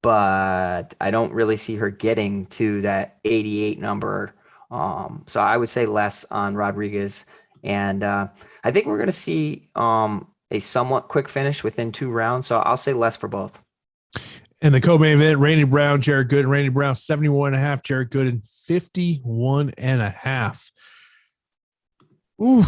but I don't really see her getting to that 88 number. So I would say less on Rodriguez. And I think we're going to see a somewhat quick finish within 2 rounds. So I'll say less for both. And the co-main event, Randy Brown, Jared Gooden. Randy Brown, 71.5. Jared Gooden, 51.5. Ooh.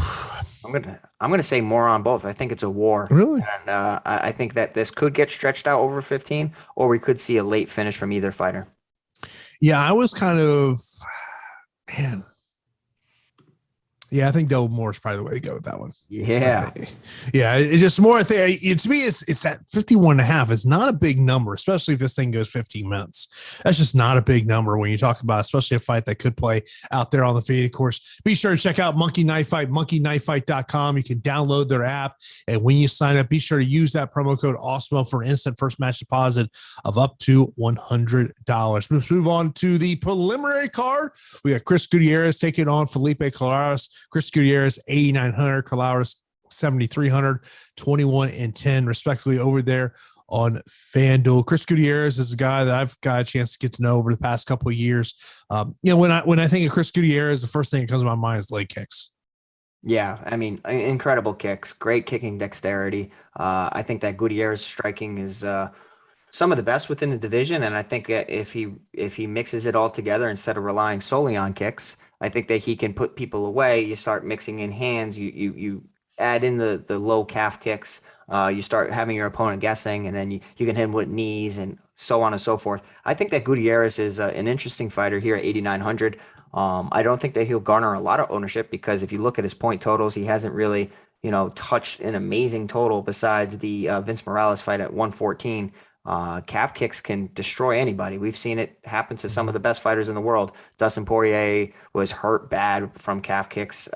I'm gonna say more on both. I think it's a war. Really? And I think that this could get stretched out over 15, or we could see a late finish from either fighter. Yeah, I was kind of, man. Yeah, I think double more is probably the way to go with that one. Yeah. Yeah, it's just more, I think, to me, it's that 51.5. It's not a big number, especially if this thing goes 15 minutes. That's just not a big number when you talk about, especially a fight that could play out there on the feed. Of course, be sure to check out Monkey Knife Fight, monkeyknifefight.com. You can download their app. And when you sign up, be sure to use that promo code Awesemo for an instant first match deposit of up to $100. Let's move on to the preliminary card. We got Chris Gutierrez taking on Felipe Colares. Chris Gutierrez, 8,900, Colares, 7,300, 21 and 10, respectively, over there on FanDuel. Chris Gutierrez is a guy that I've got a chance to get to know over the past couple of years. When I think of Chris Gutierrez, the first thing that comes to my mind is leg kicks. Yeah, I mean, incredible kicks, great kicking dexterity. I think that Gutierrez striking is some of the best within the division, and I think if he mixes it all together instead of relying solely on kicks, I think that he can put people away. You start mixing in hands, you add in the low calf kicks, you start having your opponent guessing, and then you can hit him with knees and so on and so forth. I think that Gutierrez is an interesting fighter here at 8,900. I don't think that he'll garner a lot of ownership because if you look at his point totals, he hasn't really touched an amazing total besides the Vince Morales fight at 114. Calf kicks can destroy anybody. We've seen it happen to some of the best fighters in the world. Dustin Poirier was hurt bad from calf kicks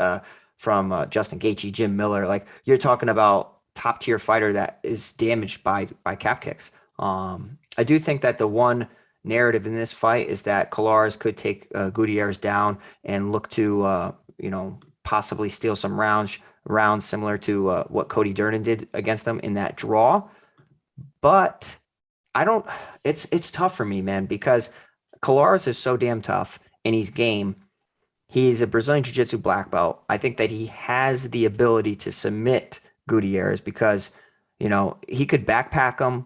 from Justin Gaethje, Jim Miller. Like, you're talking about top tier fighter that is damaged by calf kicks. I do think that the one narrative in this fight is that Colares could take Gutierrez down and look to possibly steal some rounds similar to what Cody Dern did against them in that draw. But it's tough for me, man, because Colares is so damn tough and he's game. He's a Brazilian Jiu-Jitsu black belt. I think that he has the ability to submit Gutierrez because, he could backpack him,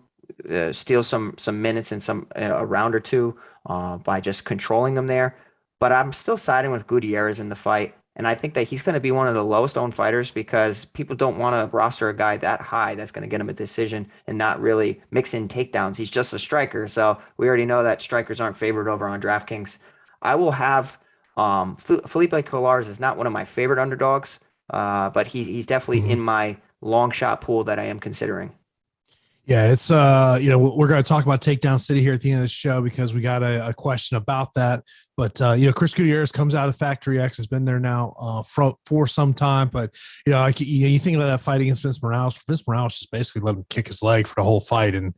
steal some minutes and a round or two by just controlling him there. But I'm still siding with Gutierrez in the fight. And I think that he's going to be one of the lowest owned fighters because people don't want to roster a guy that high that's going to get him a decision and not really mix in takedowns. He's just a striker. So we already know that strikers aren't favored over on DraftKings. I will have Felipe Colares is not one of my favorite underdogs, but he's definitely in my long shot pool that I am considering. Yeah, it's we're going to talk about Takedown City here at the end of the show because we got a question about that. But Chris Gutierrez comes out of Factory X, has been there now for some time. But you think about that fight against Vince Morales. Vince Morales just basically let him kick his leg for the whole fight, and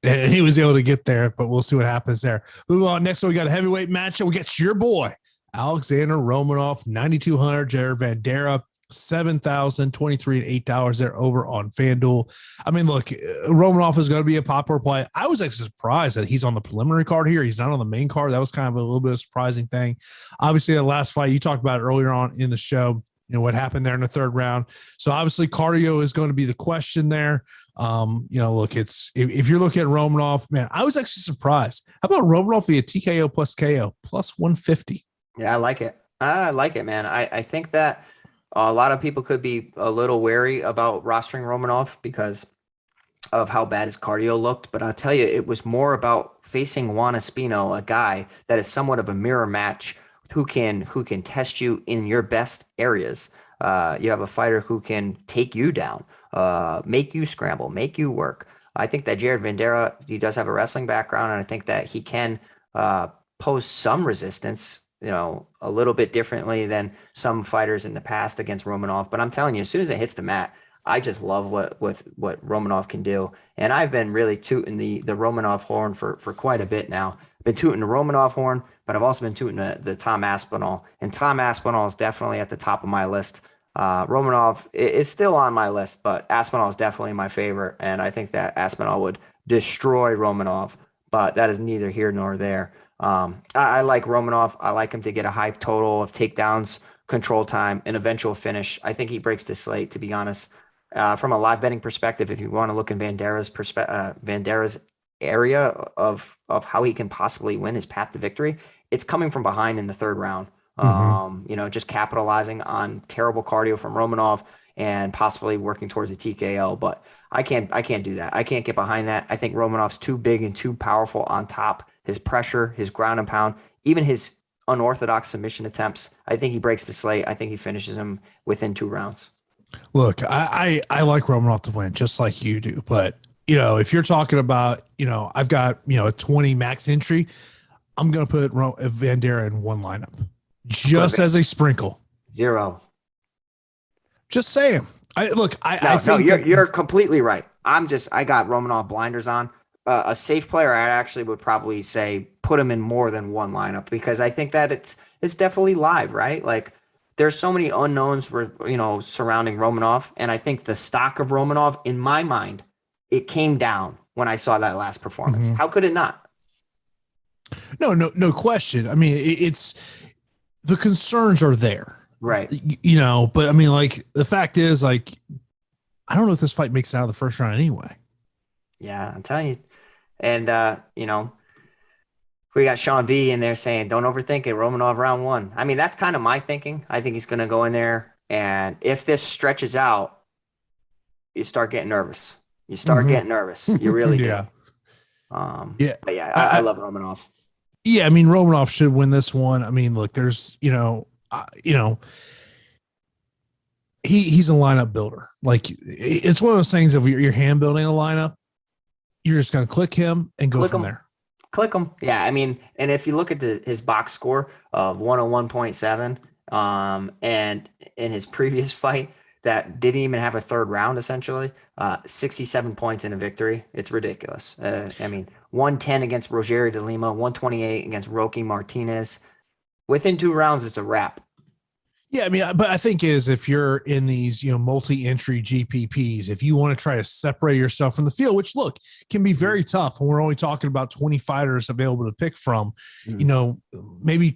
he was able to get there. But we'll see what happens there. Move on. Next, we got a heavyweight matchup. We got your boy Alexandr Romanov, 9,200. Jared Vanderaa, 7,000, 23 and $8 there over on FanDuel. I mean, look, Romanov is going to be a popular play. I was actually surprised that he's on the preliminary card here. He's not on the main card. That was kind of a little bit of a surprising thing. Obviously, the last fight you talked about earlier on in the show, what happened there in the 3rd round. So obviously cardio is going to be the question there. Look, if you're looking at Romanov, man, I was actually surprised. How about Romanov via TKO plus KO plus 150? Yeah, I like it. I like it, man. I think that a lot of people could be a little wary about rostering Romanov because of how bad his cardio looked. But I'll tell you, it was more about facing Juan Espino, a guy that is somewhat of a mirror match who can test you in your best areas. You have a fighter who can take you down, make you scramble, make you work. I think that Jared Vanderaa, he does have a wrestling background, and I think that he can pose some resistance, a little bit differently than some fighters in the past against Romanov. But I'm telling you, as soon as it hits the mat, I just love what Romanov can do. And I've been really tooting the Romanov horn for quite a bit now. I've been tooting the Romanov horn, but I've also been tooting the Tom Aspinall. And Tom Aspinall is definitely at the top of my list. Romanov is still on my list, but Aspinall is definitely my favorite. And I think that Aspinall would destroy Romanov, but that is neither here nor there. I like Romanov. I like him to get a high total of takedowns, control time, and eventual finish. I think he breaks the slate, to be honest. From a live betting perspective, if you want to look in Vanderea's area of how he can possibly win his path to victory, it's coming from behind in the third round. Just capitalizing on terrible cardio from Romanov and possibly working towards a TKO. But I can't do that. I can't get behind that. I think Romanov's too big and too powerful on top. His pressure, his ground and pound, even his unorthodox submission attempts. I think he breaks the slate. I think he finishes him within 2 rounds. Look, I like Romanov to win just like you do. But, if you're talking about, I've got, a 20 max entry, I'm going to put Vanderaa in one lineup just as a sprinkle. 0. Just saying. I think you're completely right. I got Romanov blinders on. A safe player, I actually would probably say put him in more than one lineup, because I think that it's definitely live, right? Like, there's so many unknowns surrounding Romanov, and I think the stock of Romanov, in my mind, it came down when I saw that last performance. Mm-hmm. How could it not? No question. I mean, it's the concerns are there. Right. But I mean, like, the fact is, like, I don't know if this fight makes it out of the first round anyway. Yeah, I'm telling you. And, we got Sean B in there saying, don't overthink it, Romanov round 1. I mean, that's kind of my thinking. I think he's going to go in there, and if this stretches out, you start getting nervous. You really do. Yeah. But yeah, I love Romanov. Yeah, I mean, Romanov should win this one. I mean, look, there's, he's a lineup builder. Like, it's one of those things of you're hand building a lineup, you're just going to click him and go from there. Click him. Yeah, I mean, and if you look at his box score of 101.7, and in his previous fight that didn't even have a third round, essentially, 67 points in a victory. It's ridiculous. I mean, 110 against Rogerio de Lima, 128 against Roque Martinez. Within 2 rounds, it's a wrap. Yeah, I mean, but I think if you're in these, multi-entry GPPs, if you want to try to separate yourself from the field, which, look, can be very tough when we're only talking about 20 fighters available to pick from, maybe,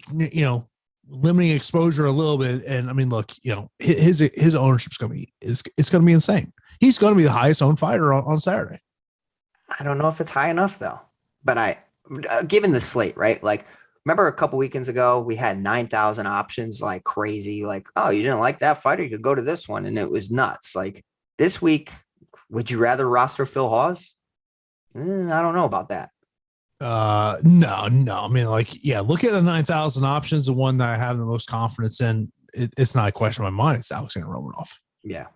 limiting exposure a little bit. And I mean, look, his ownership's going to be, it's going to be insane. He's going to be the highest owned fighter on Saturday. I don't know if it's high enough though, but given the slate, right? Like, remember a couple weekends ago, we had 9,000 options, like crazy. Like, oh, you didn't like that fighter, you could go to this one, and it was nuts. Like, this week, would you rather roster Phil Hawes? I don't know about that. No. I mean, like, yeah, look at the 9,000 options. The one that I have the most confidence in, it's not a question in my mind. It's Alexandr Romanov. Yeah,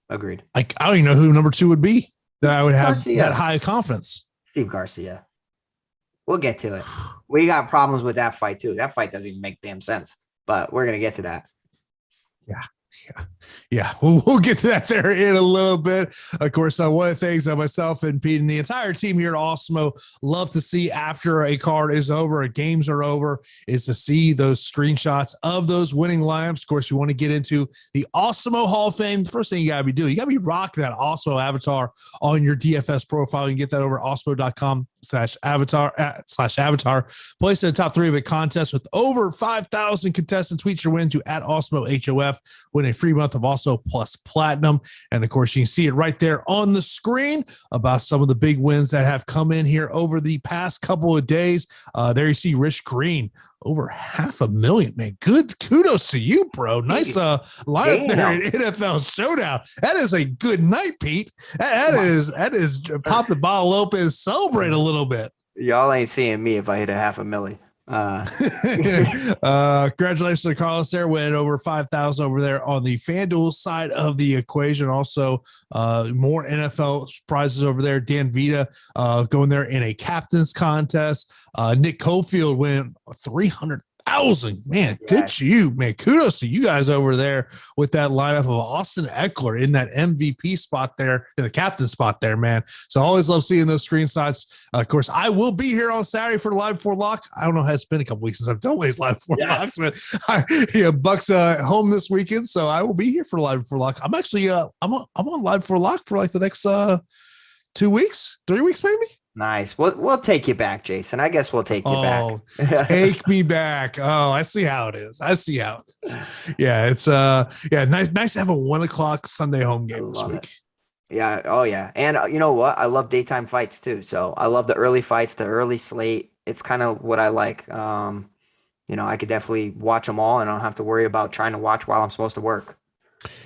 agreed. Like, I don't even know who number 2 would be that Steve I would have Garcia. that high confidence. Steve Garcia. We'll get to it. We got problems with that fight too. That fight doesn't even make damn sense, but we're going to get to that. Yeah. We'll get to that there in a little bit. Of course, one of the things that myself and Pete and the entire team here at Awesemo love to see after a card is over, games are over, is to see those screenshots of those winning lineups. Of course, you want to get into the Awesemo Hall of Fame. The first thing you got to be doing, you got to be rocking that Awesemo avatar on your DFS profile. You can get that over at awesemo.com/avatar. Place in the top 3 of a contest with over 5,000 contestants. Tweet your win to @AwesemoHOF. Win a free month of Also Plus Platinum. And of course, you can see it right there on the screen about some of the big wins that have come in here over the past couple of days. There you see Rich Green, over $500,000, man. Good kudos to you, bro. Nice lineup there in NFL Showdown. That is a good night, Pete. That is pop the bottle open, celebrate a little bit. Y'all ain't seeing me if I hit $500,000. Congratulations to Carlos there, went over 5,000 over there on the FanDuel side of the equation. Also, more NFL prizes over there. Dan Vita going there in a captain's contest. Nick Cofield went $300,000 1,000. Man, Yeah. good to you, man. Kudos to you guys over there with that lineup of Austin Eckler in that MVP spot there, in the captain spot there, man. So I always love seeing those screenshots. Of course, I will be here on Saturday for Live Before Lock. I don't know how it's been a couple weeks since I've done Live Before Locks, but Buck's home this weekend, so I will be here for Live Before Lock. I'm actually I'm on Live Before Lock for like the next 2 weeks, 3 weeks, maybe. Nice. We'll take you back, Jason. I guess we'll take you back. Take me back. Oh, I see how it is. Yeah, it's nice to have a 1 o'clock Sunday home game this week. Yeah. Oh yeah. And you know what? I love daytime fights too. So I love the early fights, the early slate. It's kind of what I like. I could definitely watch them all and I don't have to worry about trying to watch while I'm supposed to work.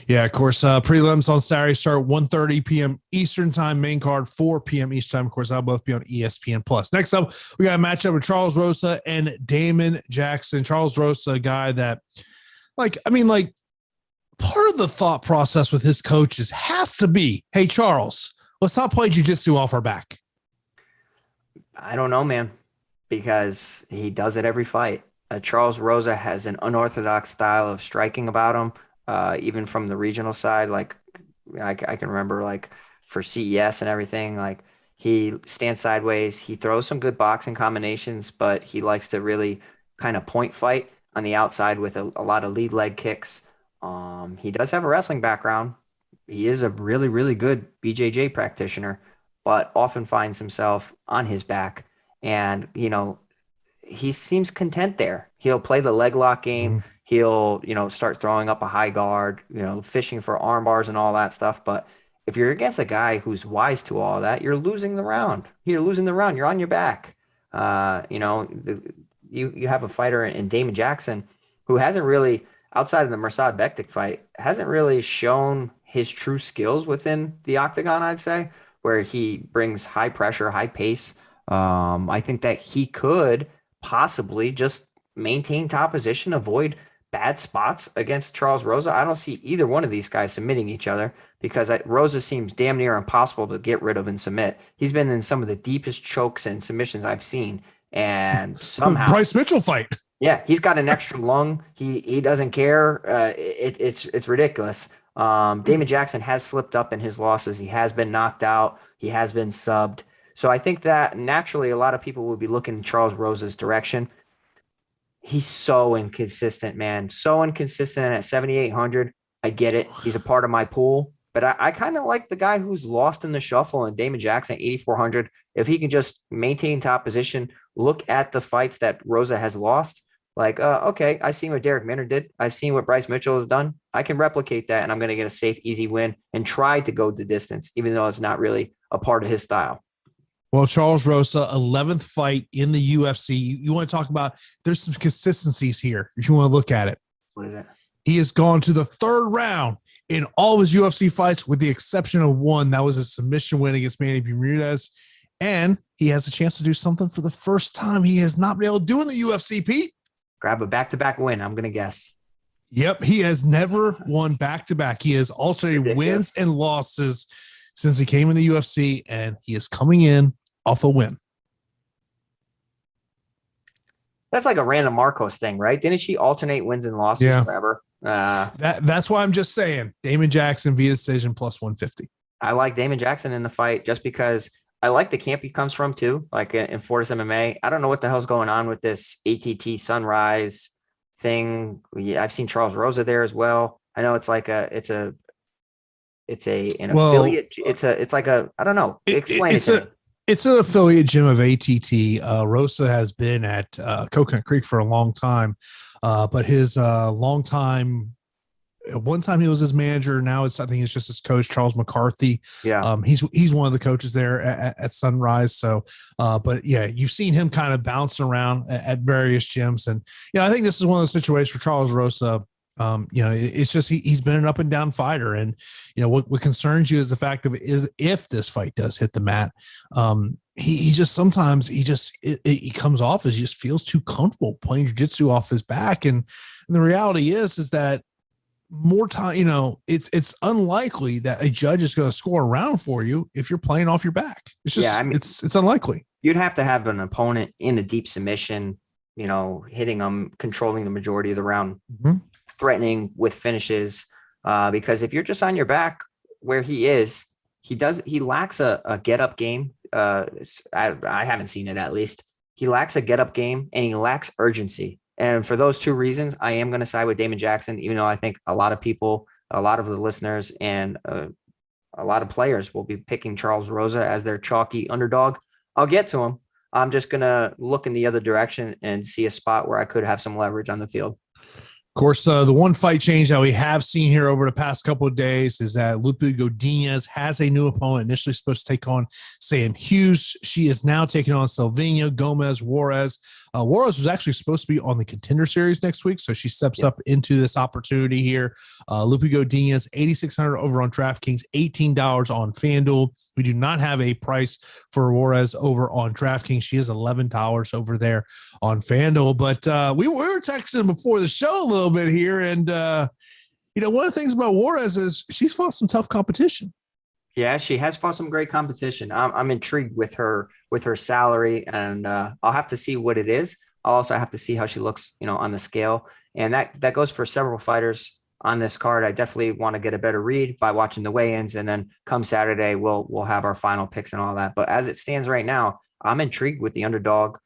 Yeah, of course, prelims on Saturday start 1:30 p.m. Eastern time, main card 4 p.m. Eastern time. Of course, I'll both be on ESPN+. Next up, we got a matchup with Charles Rosa and Damon Jackson. Charles Rosa, a guy that, part of the thought process with his coaches has to be, hey, Charles, let's not play jiu-jitsu off our back. I don't know, man, because he does it every fight. Charles Rosa has an unorthodox style of striking about him. Even from the regional side, like I can remember, like for CES and everything, like he stands sideways. He throws some good boxing combinations, but he likes to really kind of point fight on the outside with a lot of lead leg kicks. He does have a wrestling background. He is a really, really good BJJ practitioner, but often finds himself on his back. And, he seems content there. He'll play the leg lock game. Mm-hmm. He'll, start throwing up a high guard, fishing for arm bars and all that stuff. But if you're against a guy who's wise to all that, you're losing the round. You're on your back. You have a fighter in Damon Jackson who hasn't really, outside of the Mirsad Bektic fight, hasn't really shown his true skills within the octagon, I'd say, where he brings high pressure, high pace. I think that he could possibly just maintain top position, avoid bad spots against Charles Rosa. I don't see either one of these guys submitting each other because Rosa seems damn near impossible to get rid of and submit. He's been in some of the deepest chokes and submissions I've seen. And somehow Bryce Mitchell fight. Yeah, he's got an extra lung. He doesn't care. It's ridiculous. Damon Jackson has slipped up in his losses. He has been knocked out. He has been subbed. So I think that naturally a lot of people will be looking in Charles Rosa's direction. He's so inconsistent, man. So inconsistent at 7,800. I get it. He's a part of my pool. But I kind of like the guy who's lost in the shuffle and Damon Jackson, 8,400. If he can just maintain top position, look at the fights that Rosa has lost. Like, okay, I've seen what Derek Minner did. I've seen what Bryce Mitchell has done. I can replicate that, and I'm going to get a safe, easy win and try to go the distance, even though it's not really a part of his style. Well, Charles Rosa, 11th fight in the UFC. You want to talk about, there's some consistencies here if you want to look at it. What is it? He has gone to the third round in all of his UFC fights with the exception of one. That was a submission win against Manny Bermudez. And he has a chance to do something for the first time he has not been able to do in the UFC, Pete. Grab a back-to-back win, I'm going to guess. Yep, he has never won back-to-back. He has alternated wins and losses since he came in the UFC, and he is coming in off a win. That's like a random Marcos thing, right? Didn't she alternate wins and losses forever? That's why I'm just saying Damon Jackson via decision plus 150. I like Damon Jackson in the fight just because I like the camp he comes from too, like in Fortis MMA. I don't know what the hell's going on with this ATT Sunrise thing. Yeah, I've seen Charles Rosa there as well. I know it's like an affiliate. It's like a, I don't know. Explain it to me. It's an affiliate gym of ATT. Rosa has been at Coconut Creek for a long time, but his long time, one time he was his manager. Now I think it's just his coach, Charles McCarthy. Yeah. He's one of the coaches there at Sunrise. So, but yeah, you've seen him kind of bounce around at various gyms. And, I think this is one of those situations for Charles Rosa. It's just he's been an up and down fighter, and what concerns you is the fact of if this fight does hit the mat, he just sometimes he comes off as he just feels too comfortable playing jiu-jitsu off his back, and the reality is that more time, it's unlikely that a judge is going to score a round for you if you're playing off your back. It's just it's unlikely. You'd have to have an opponent in a deep submission hitting him, controlling the majority of the round, Mhm. threatening with finishes. Because if you're just on your back where he is, he lacks a get up game. I haven't seen it, at least. He lacks a get up game and he lacks urgency. And for those two reasons, I am going to side with Damon Jackson, even though I think a lot of people, a lot of the listeners, and a lot of players will be picking Charles Rosa as their chalky underdog. I'll get to him. I'm just going to look in the other direction and see a spot where I could have some leverage on the field. Of course, the one fight change that we have seen here over the past couple of days is that Loopy Godinez has a new opponent, initially supposed to take on Sam Hughes. She is now taking on Silvina Gomez Juarez. Juarez was actually supposed to be on the Contender Series next week, so she steps up into this opportunity here. Loopy Godinez, $8,600 over on DraftKings, $18 on FanDuel. We do not have a price for Juarez over on DraftKings. She is $11 over there on FanDuel. But we were texting before the show a little bit here, and one of the things about Juarez is she's fought some tough competition. Yeah, she has fought some great competition. I'm intrigued with her salary, and I'll have to see what it is. I'll also have to see how she looks, on the scale, and that goes for several fighters on this card. I definitely want to get a better read by watching the weigh-ins, and then come Saturday, we'll have our final picks and all that. But as it stands right now, I'm intrigued with the underdog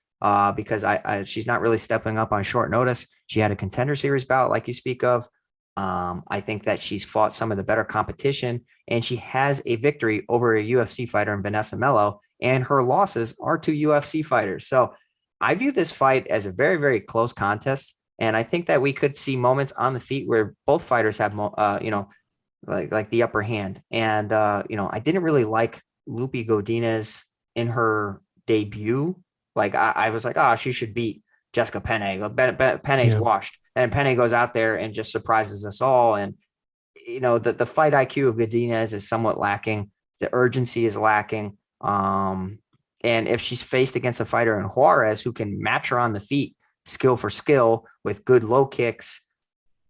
because she's not really stepping up on short notice. She had a Contender Series bout, like you speak of. I think that she's fought some of the better competition, and she has a victory over a UFC fighter in Vanessa Mello, and her losses are to UFC fighters. So I view this fight as a very, very close contest. And I think that we could see moments on the feet where both fighters have, like the upper hand. And, I didn't really like Loopy Godinez in her debut. Like I was like, she should beat Jessica Penne. Penne's washed. And Penne goes out there and just surprises us all. And, the fight IQ of Godinez is somewhat lacking. The urgency is lacking. And if she's faced against a fighter in Juarez who can match her on the feet, skill for skill with good low kicks,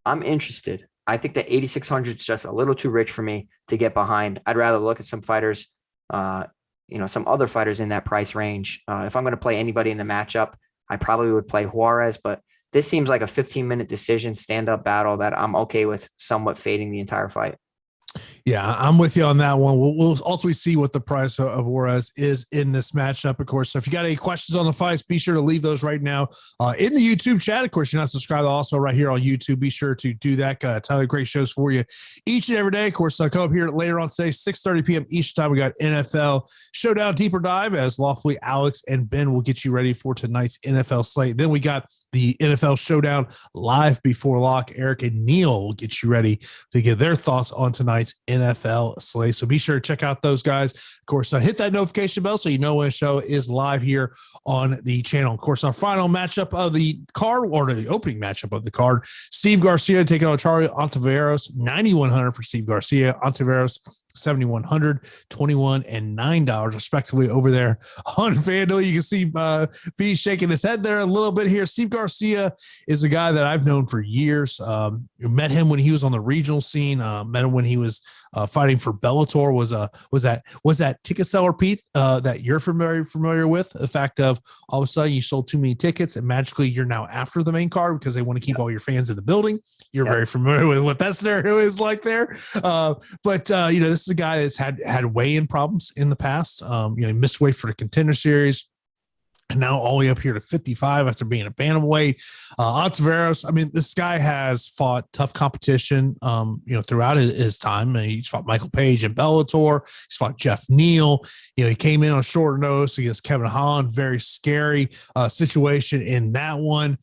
I'm interested. I think that 8,600 is just a little too rich for me to get behind. I'd rather look at some fighters, some other fighters in that price range. If I'm going to play anybody in the matchup, I probably would play Juarez, but this seems like a 15-minute decision stand-up battle that I'm okay with somewhat fading the entire fight. Yeah, I'm with you on that one. We'll ultimately see what the price of Juarez is in this matchup, of course. So if you got any questions on the fights, be sure to leave those right now in the YouTube chat. Of course, you're not subscribed also right here on YouTube. Be sure to do that. Got a ton of great shows for you each and every day. Of course, come up here later on today, 6:30 p.m. Eastern time. We got NFL Showdown Deeper Dive as lawfully Alex and Ben will get you ready for tonight's NFL slate. Then we got the NFL Showdown live before lock. Eric and Neil will get you ready to get their thoughts on tonight's NFL slate. So be sure to check out those guys. Of course, hit that notification bell so you know when a show is live here on the channel. Of course, our final matchup of the card, or the opening matchup of the card, Steve Garcia taking on Charlie Ontiveros, 9,100 for Steve Garcia. Ontiveros, 7,100, $21 and $9 respectively over there on FanDuel. You can see B shaking his head there a little bit here. Steve Garcia is a guy that I've known for years. Met him when he was on the regional scene. Met him when he was fighting for Bellator. Was that ticket seller, Pete, that you're familiar with? The fact of all of a sudden you sold too many tickets and magically you're now after the main card because they want to keep all your fans in the building. You're very familiar with what that scenario is like there. But this is a guy that's had weigh-in problems in the past. He missed weight for the Contender Series. And now all the way up here to 55 after being a bantamweight. Ontiveros, I mean, this guy has fought tough competition, throughout his time. He's fought Michael Page in Bellator. He's fought Jeff Neal. He came in on short notice against Kevin Holland. Very scary situation in that one.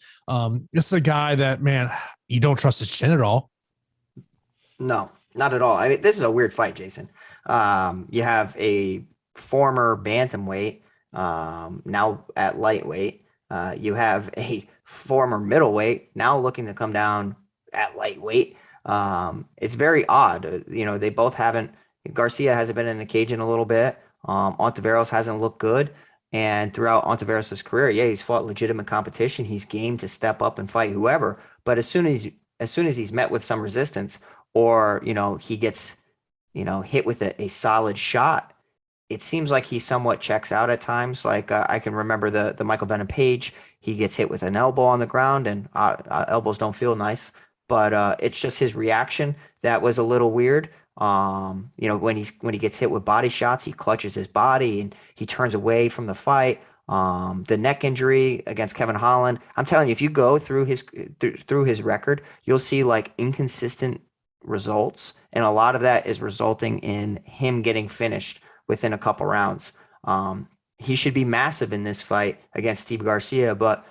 This is a guy that, man, you don't trust his chin at all. No, not at all. I mean, this is a weird fight, Jason. You have a former bantamweight, now at lightweight. You have a former middleweight now looking to come down at lightweight. It's very odd. They both haven't. Garcia hasn't been in the cage in a little bit. Ontiveros hasn't looked good. And throughout Ontiveros' career, he's fought legitimate competition. He's game to step up and fight whoever. But as soon as he's met with some resistance, or he gets hit with a solid shot, it seems like he somewhat checks out at times. Like I can remember the Michael Venom Page. He gets hit with an elbow on the ground, and elbows don't feel nice. But it's just his reaction that was a little weird. When he gets hit with body shots, he clutches his body and he turns away from the fight. The neck injury against Kevin Holland. I'm telling you, if you go through his record, you'll see like inconsistent results, and a lot of that is resulting in him getting finished within a couple rounds. He should be massive in this fight against Steve Garcia, but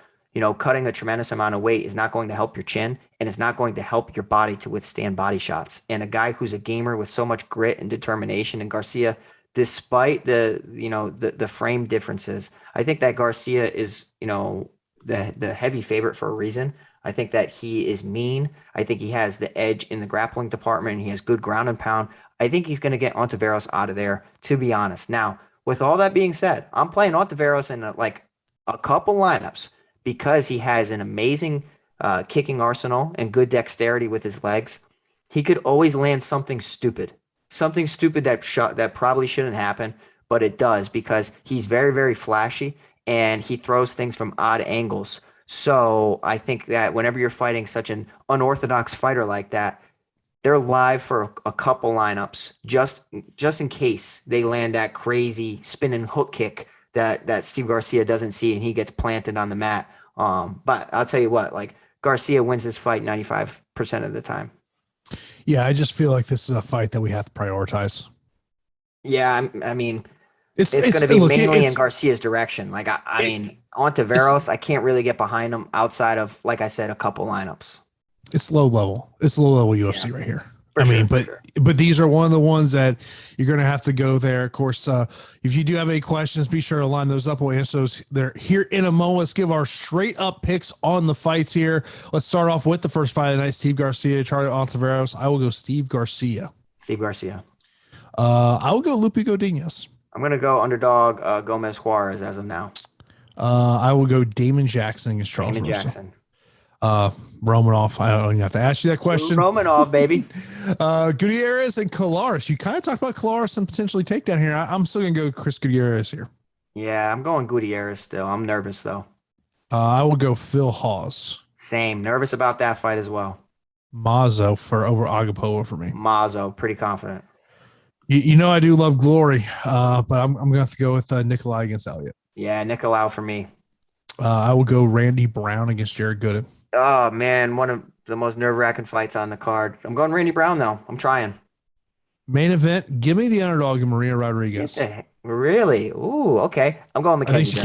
cutting a tremendous amount of weight is not going to help your chin, and it's not going to help your body to withstand body shots. And a guy who's a gamer with so much grit and determination, and Garcia, despite the frame differences, I think that Garcia is, the heavy favorite for a reason. I think that he is mean. I think he has the edge in the grappling department. He has good ground and pound. I think he's going to get Ontiveros out of there, to be honest. Now, with all that being said, I'm playing Ontiveros in a couple lineups because he has an amazing kicking arsenal and good dexterity with his legs. He could always land something stupid that probably shouldn't happen, but it does because he's very, very flashy and he throws things from odd angles. So I think that whenever you're fighting such an unorthodox fighter like that, they're live for a couple lineups just in case they land that crazy spinning hook kick that Steve Garcia doesn't see and he gets planted on the mat. But I'll tell you what, like Garcia wins this fight 95% of the time. Yeah, I just feel like this is a fight that we have to prioritize. Yeah, I mean, it's going to be mainly in Garcia's direction. Like, I mean, Ontiveros, I can't really get behind him outside of, like I said, a couple lineups. It's low level. It's low level UFC right here. But these are one of the ones that you're going to have to go there. Of course, if you do have any questions, be sure to line those up. We'll answer those there here in a moment. Let's give our straight up picks on the fights here. Let's start off with the first fight of the night, Steve Garcia, Charlie Ontiveros. I will go Steve Garcia. I will go Loopy Godinez. I'm going to go underdog Gomez Juarez as of now. I will go Damon Jackson against Charles Rosa. Jackson. Romanov, I don't even have to ask you that question. Romanov, baby. Gutierrez and Colares. You kind of talked about Colares and potentially takedown here. I'm still going to go Chris Gutierrez here. Yeah, I'm going Gutierrez still. I'm nervous, though. I will go Phil Hawes. Same. Nervous about that fight as well. Mazo over Agapova for me. Mazo, pretty confident. I do love glory, but I'm going to have to go with Nicolau against Elliott. Yeah, Nicolau for me. I will go Randy Brown against Jared Goaden. Oh, man, one of the most nerve-wracking fights on the card. I'm going Randy Brown, though. I'm trying. Main event, give me the underdog in Mariya Rodriguez. Really? Ooh, okay. I'm going Mackenzie.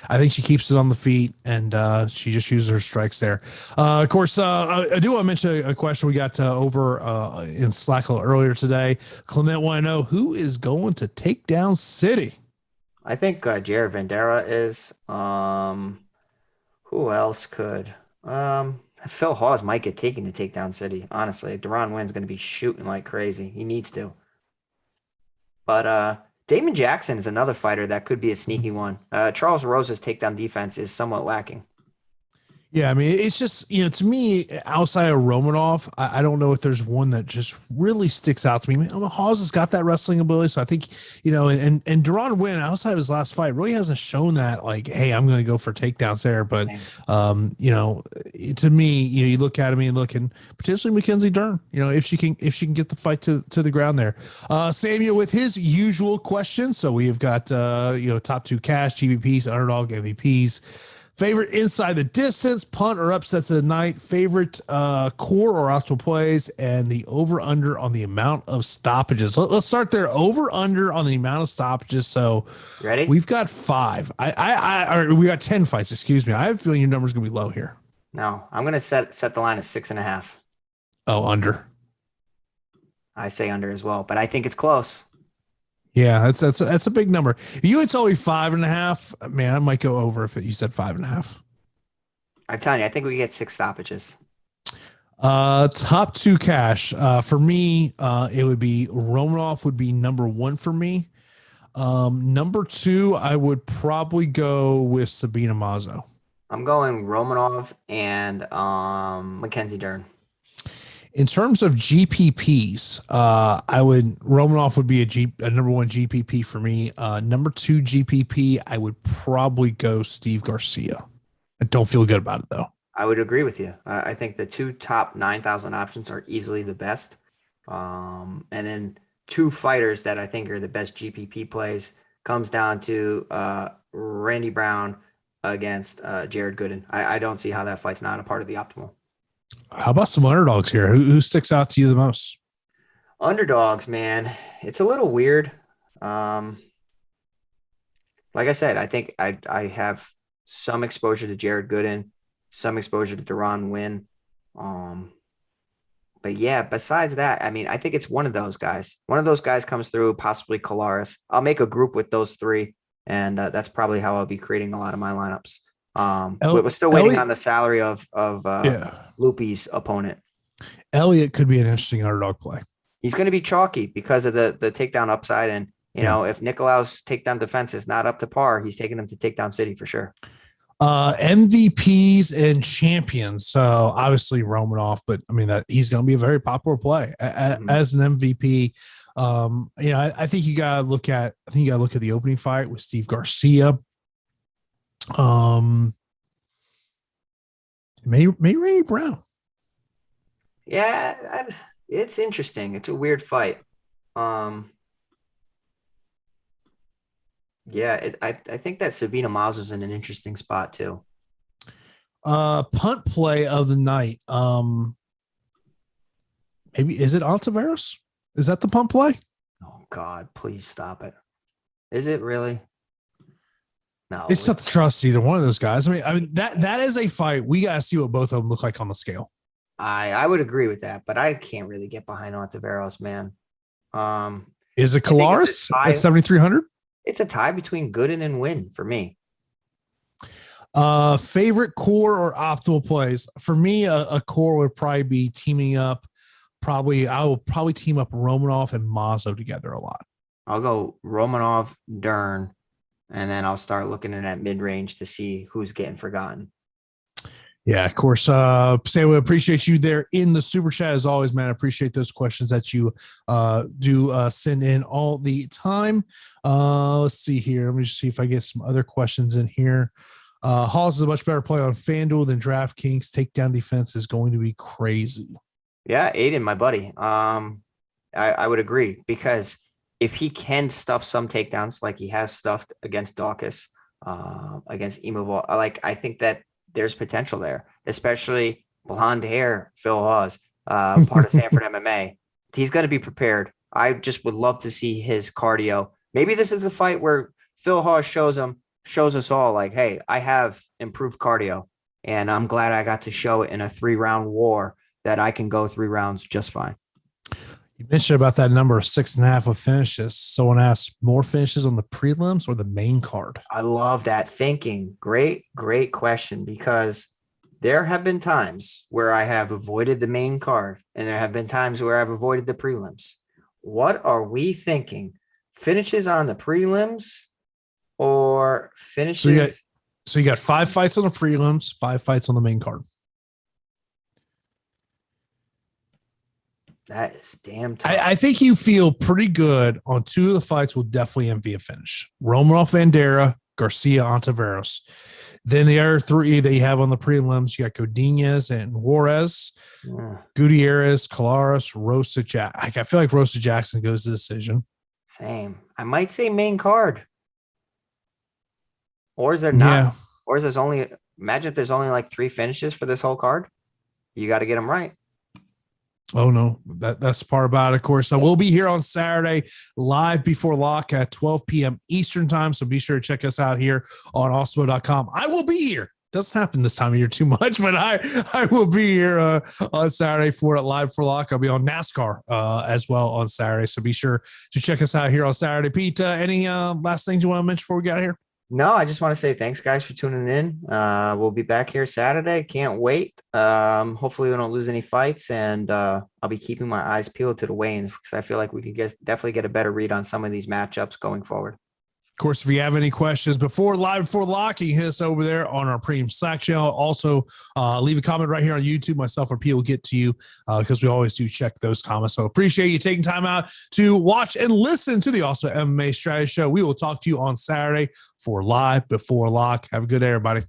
I think she keeps it on the feet, and she just uses her strikes there. Of course, I do want to mention a question we got over in Slack earlier today. Clement want to know who is going to take down City. I think Jared Vanderaa is. Who else could? Phil Hawes might get taken to take down City. Honestly, Deron Winn's going to be shooting like crazy. He needs to. But Damon Jackson is another fighter that could be a sneaky one. Charles Rosa's takedown defense is somewhat lacking. Yeah, I mean, it's just, to me, outside of Romanov, I don't know if there's one that just really sticks out to me. Hawes has got that wrestling ability, so I think, and Deron Winn, outside of his last fight, really hasn't shown that, like, hey, I'm going to go for takedowns there. But, to me, you look at him and look, and potentially Mackenzie Dern, if she can get the fight to the ground there. Samuel with his usual question. So we have got, top two cash, GVPs, underdog, MVPs. Favorite inside the distance, punt or upsets of the night, favorite core or optimal plays, and the over-under on the amount of stoppages. Let's start there. Over-under on the amount of stoppages. So ready? We've got 5. We got 10 fights, excuse me. I have a feeling your number's going to be low here. No, I'm going to set the line at 6.5. Oh, under. I say under as well, but I think it's close. Yeah, that's a big number. If you had told me 5.5, man, I might go over if you said 5.5. I'm telling you, I think we get 6 stoppages. Top two cash. For me, it would be Romanov would be number 1 for me. Number 2, I would probably go with Sabina Mazo. I'm going Romanov and Mackenzie Dern. In terms of GPPs, Romanov would be a number one GPP for me. Number two GPP, I would probably go Steve Garcia. I don't feel good about it though. I would agree with you. I think the two top 9,000 options are easily the best. And then two fighters that I think are the best GPP plays comes down to Randy Brown against Jared Goaden. I don't see how that fight's not a part of the optimal. How about some underdogs here? Who sticks out to you the most? Underdogs, man. It's a little weird. Like I said, I think I have some exposure to Jared Goaden, some exposure to Deron Winn. But yeah, besides that, I mean, I think it's one of those guys. One of those guys comes through, possibly Colares. I'll make a group with those three, and that's probably how I'll be creating a lot of my lineups. We're still waiting on the salary of Loopy's opponent. Elliott could be an interesting underdog play. He's going to be chalky because of the takedown upside. And, you know, if Nicolau's takedown defense is not up to par, he's taking him to takedown city for sure. MVPs and champions. So obviously Romanov, but I mean that he's going to be a very popular play as an MVP. I think you got to look at the opening fight with Steve Garcia. Ray Brown. Yeah, it's interesting. It's a weird fight. I think that Sabina Mazo's in an interesting spot too. Punt play of the night. Maybe is it Ontiveros? Is that the punt play? Oh God, please stop it. Is it really? No, it's not to trust either one of those guys. I mean that is a fight. We gotta see what both of them look like on the scale. I would agree with that, but I can't really get behind Ontiveros, man. Is it Colares at 7,300? It's a tie between Goaden and Winn for me. Favorite core or optimal plays for me? A core would probably be teaming up. I will probably team up Romanov and Mazo together a lot. I'll go Romanov, Dern, and then I'll start looking in that mid-range to see who's getting forgotten. Yeah, of course. Say we appreciate you there in the super chat as always, man. I appreciate those questions that you do send in all the time. Let's see here. Let me just see if I get some other questions in here. Hawes is a much better play on FanDuel than DraftKings. Takedown defense is going to be crazy. Yeah, Aiden, my buddy. I would agree because if he can stuff some takedowns like he has stuffed against Dawkins, against Imavov, I think that there's potential there, especially blonde hair, Phil Hawes, part of Sanford MMA. He's going to be prepared. I just would love to see his cardio. Maybe this is the fight where Phil Hawes shows us all like, hey, I have improved cardio, and I'm glad I got to show it in a 3-round war that I can go 3 rounds just fine. You mentioned about that number of 6.5 of finishes. Someone asked, more finishes on the prelims or the main card? I love that thinking. Great question, because there have been times where I have avoided the main card and there have been times where I've avoided the prelims. What are we thinking? Finishes on the prelims or finishes? So you got 5 fights on the prelims, 5 fights on the main card. That is damn tough. I think you feel pretty good on 2 of the fights will definitely end via finish. Romanov, Vanderaa, Garcia, Ontiveros. Then the other 3 that you have on the prelims, you got Godinez and Juarez, Gutierrez, Colares, Rosa Jackson. I feel like Rosa Jackson goes to decision. Same. I might say main card. Or is there not? Yeah. Or is there's only, imagine if there's only like 3 finishes for this whole card. You got to get them right. Oh, no, that's the part about it, of course. So we'll be here on Saturday live before lock at 12 p.m. Eastern time. So be sure to check us out here on Awesemo.com. I will be here. Doesn't happen this time of year too much, but I will be here on Saturday for it live for lock. I'll be on NASCAR as well on Saturday. So be sure to check us out here on Saturday. Pete, any last things you want to mention before we get out of here? No, I just want to say thanks, guys, for tuning in. We'll be back here Saturday. Can't wait. Hopefully we don't lose any fights, and I'll be keeping my eyes peeled to the weigh-ins because I feel like we could definitely get a better read on some of these matchups going forward. course, if you have any questions before lock, you can hit us over there on our premium Slack channel. Also, leave a comment right here on YouTube. Myself or P will get to you because we always do check those comments. So appreciate you taking time out to watch and listen to the Awesemo MMA Strategy Show. We will talk to you on Saturday for Live Before Lock. Have a good day, everybody.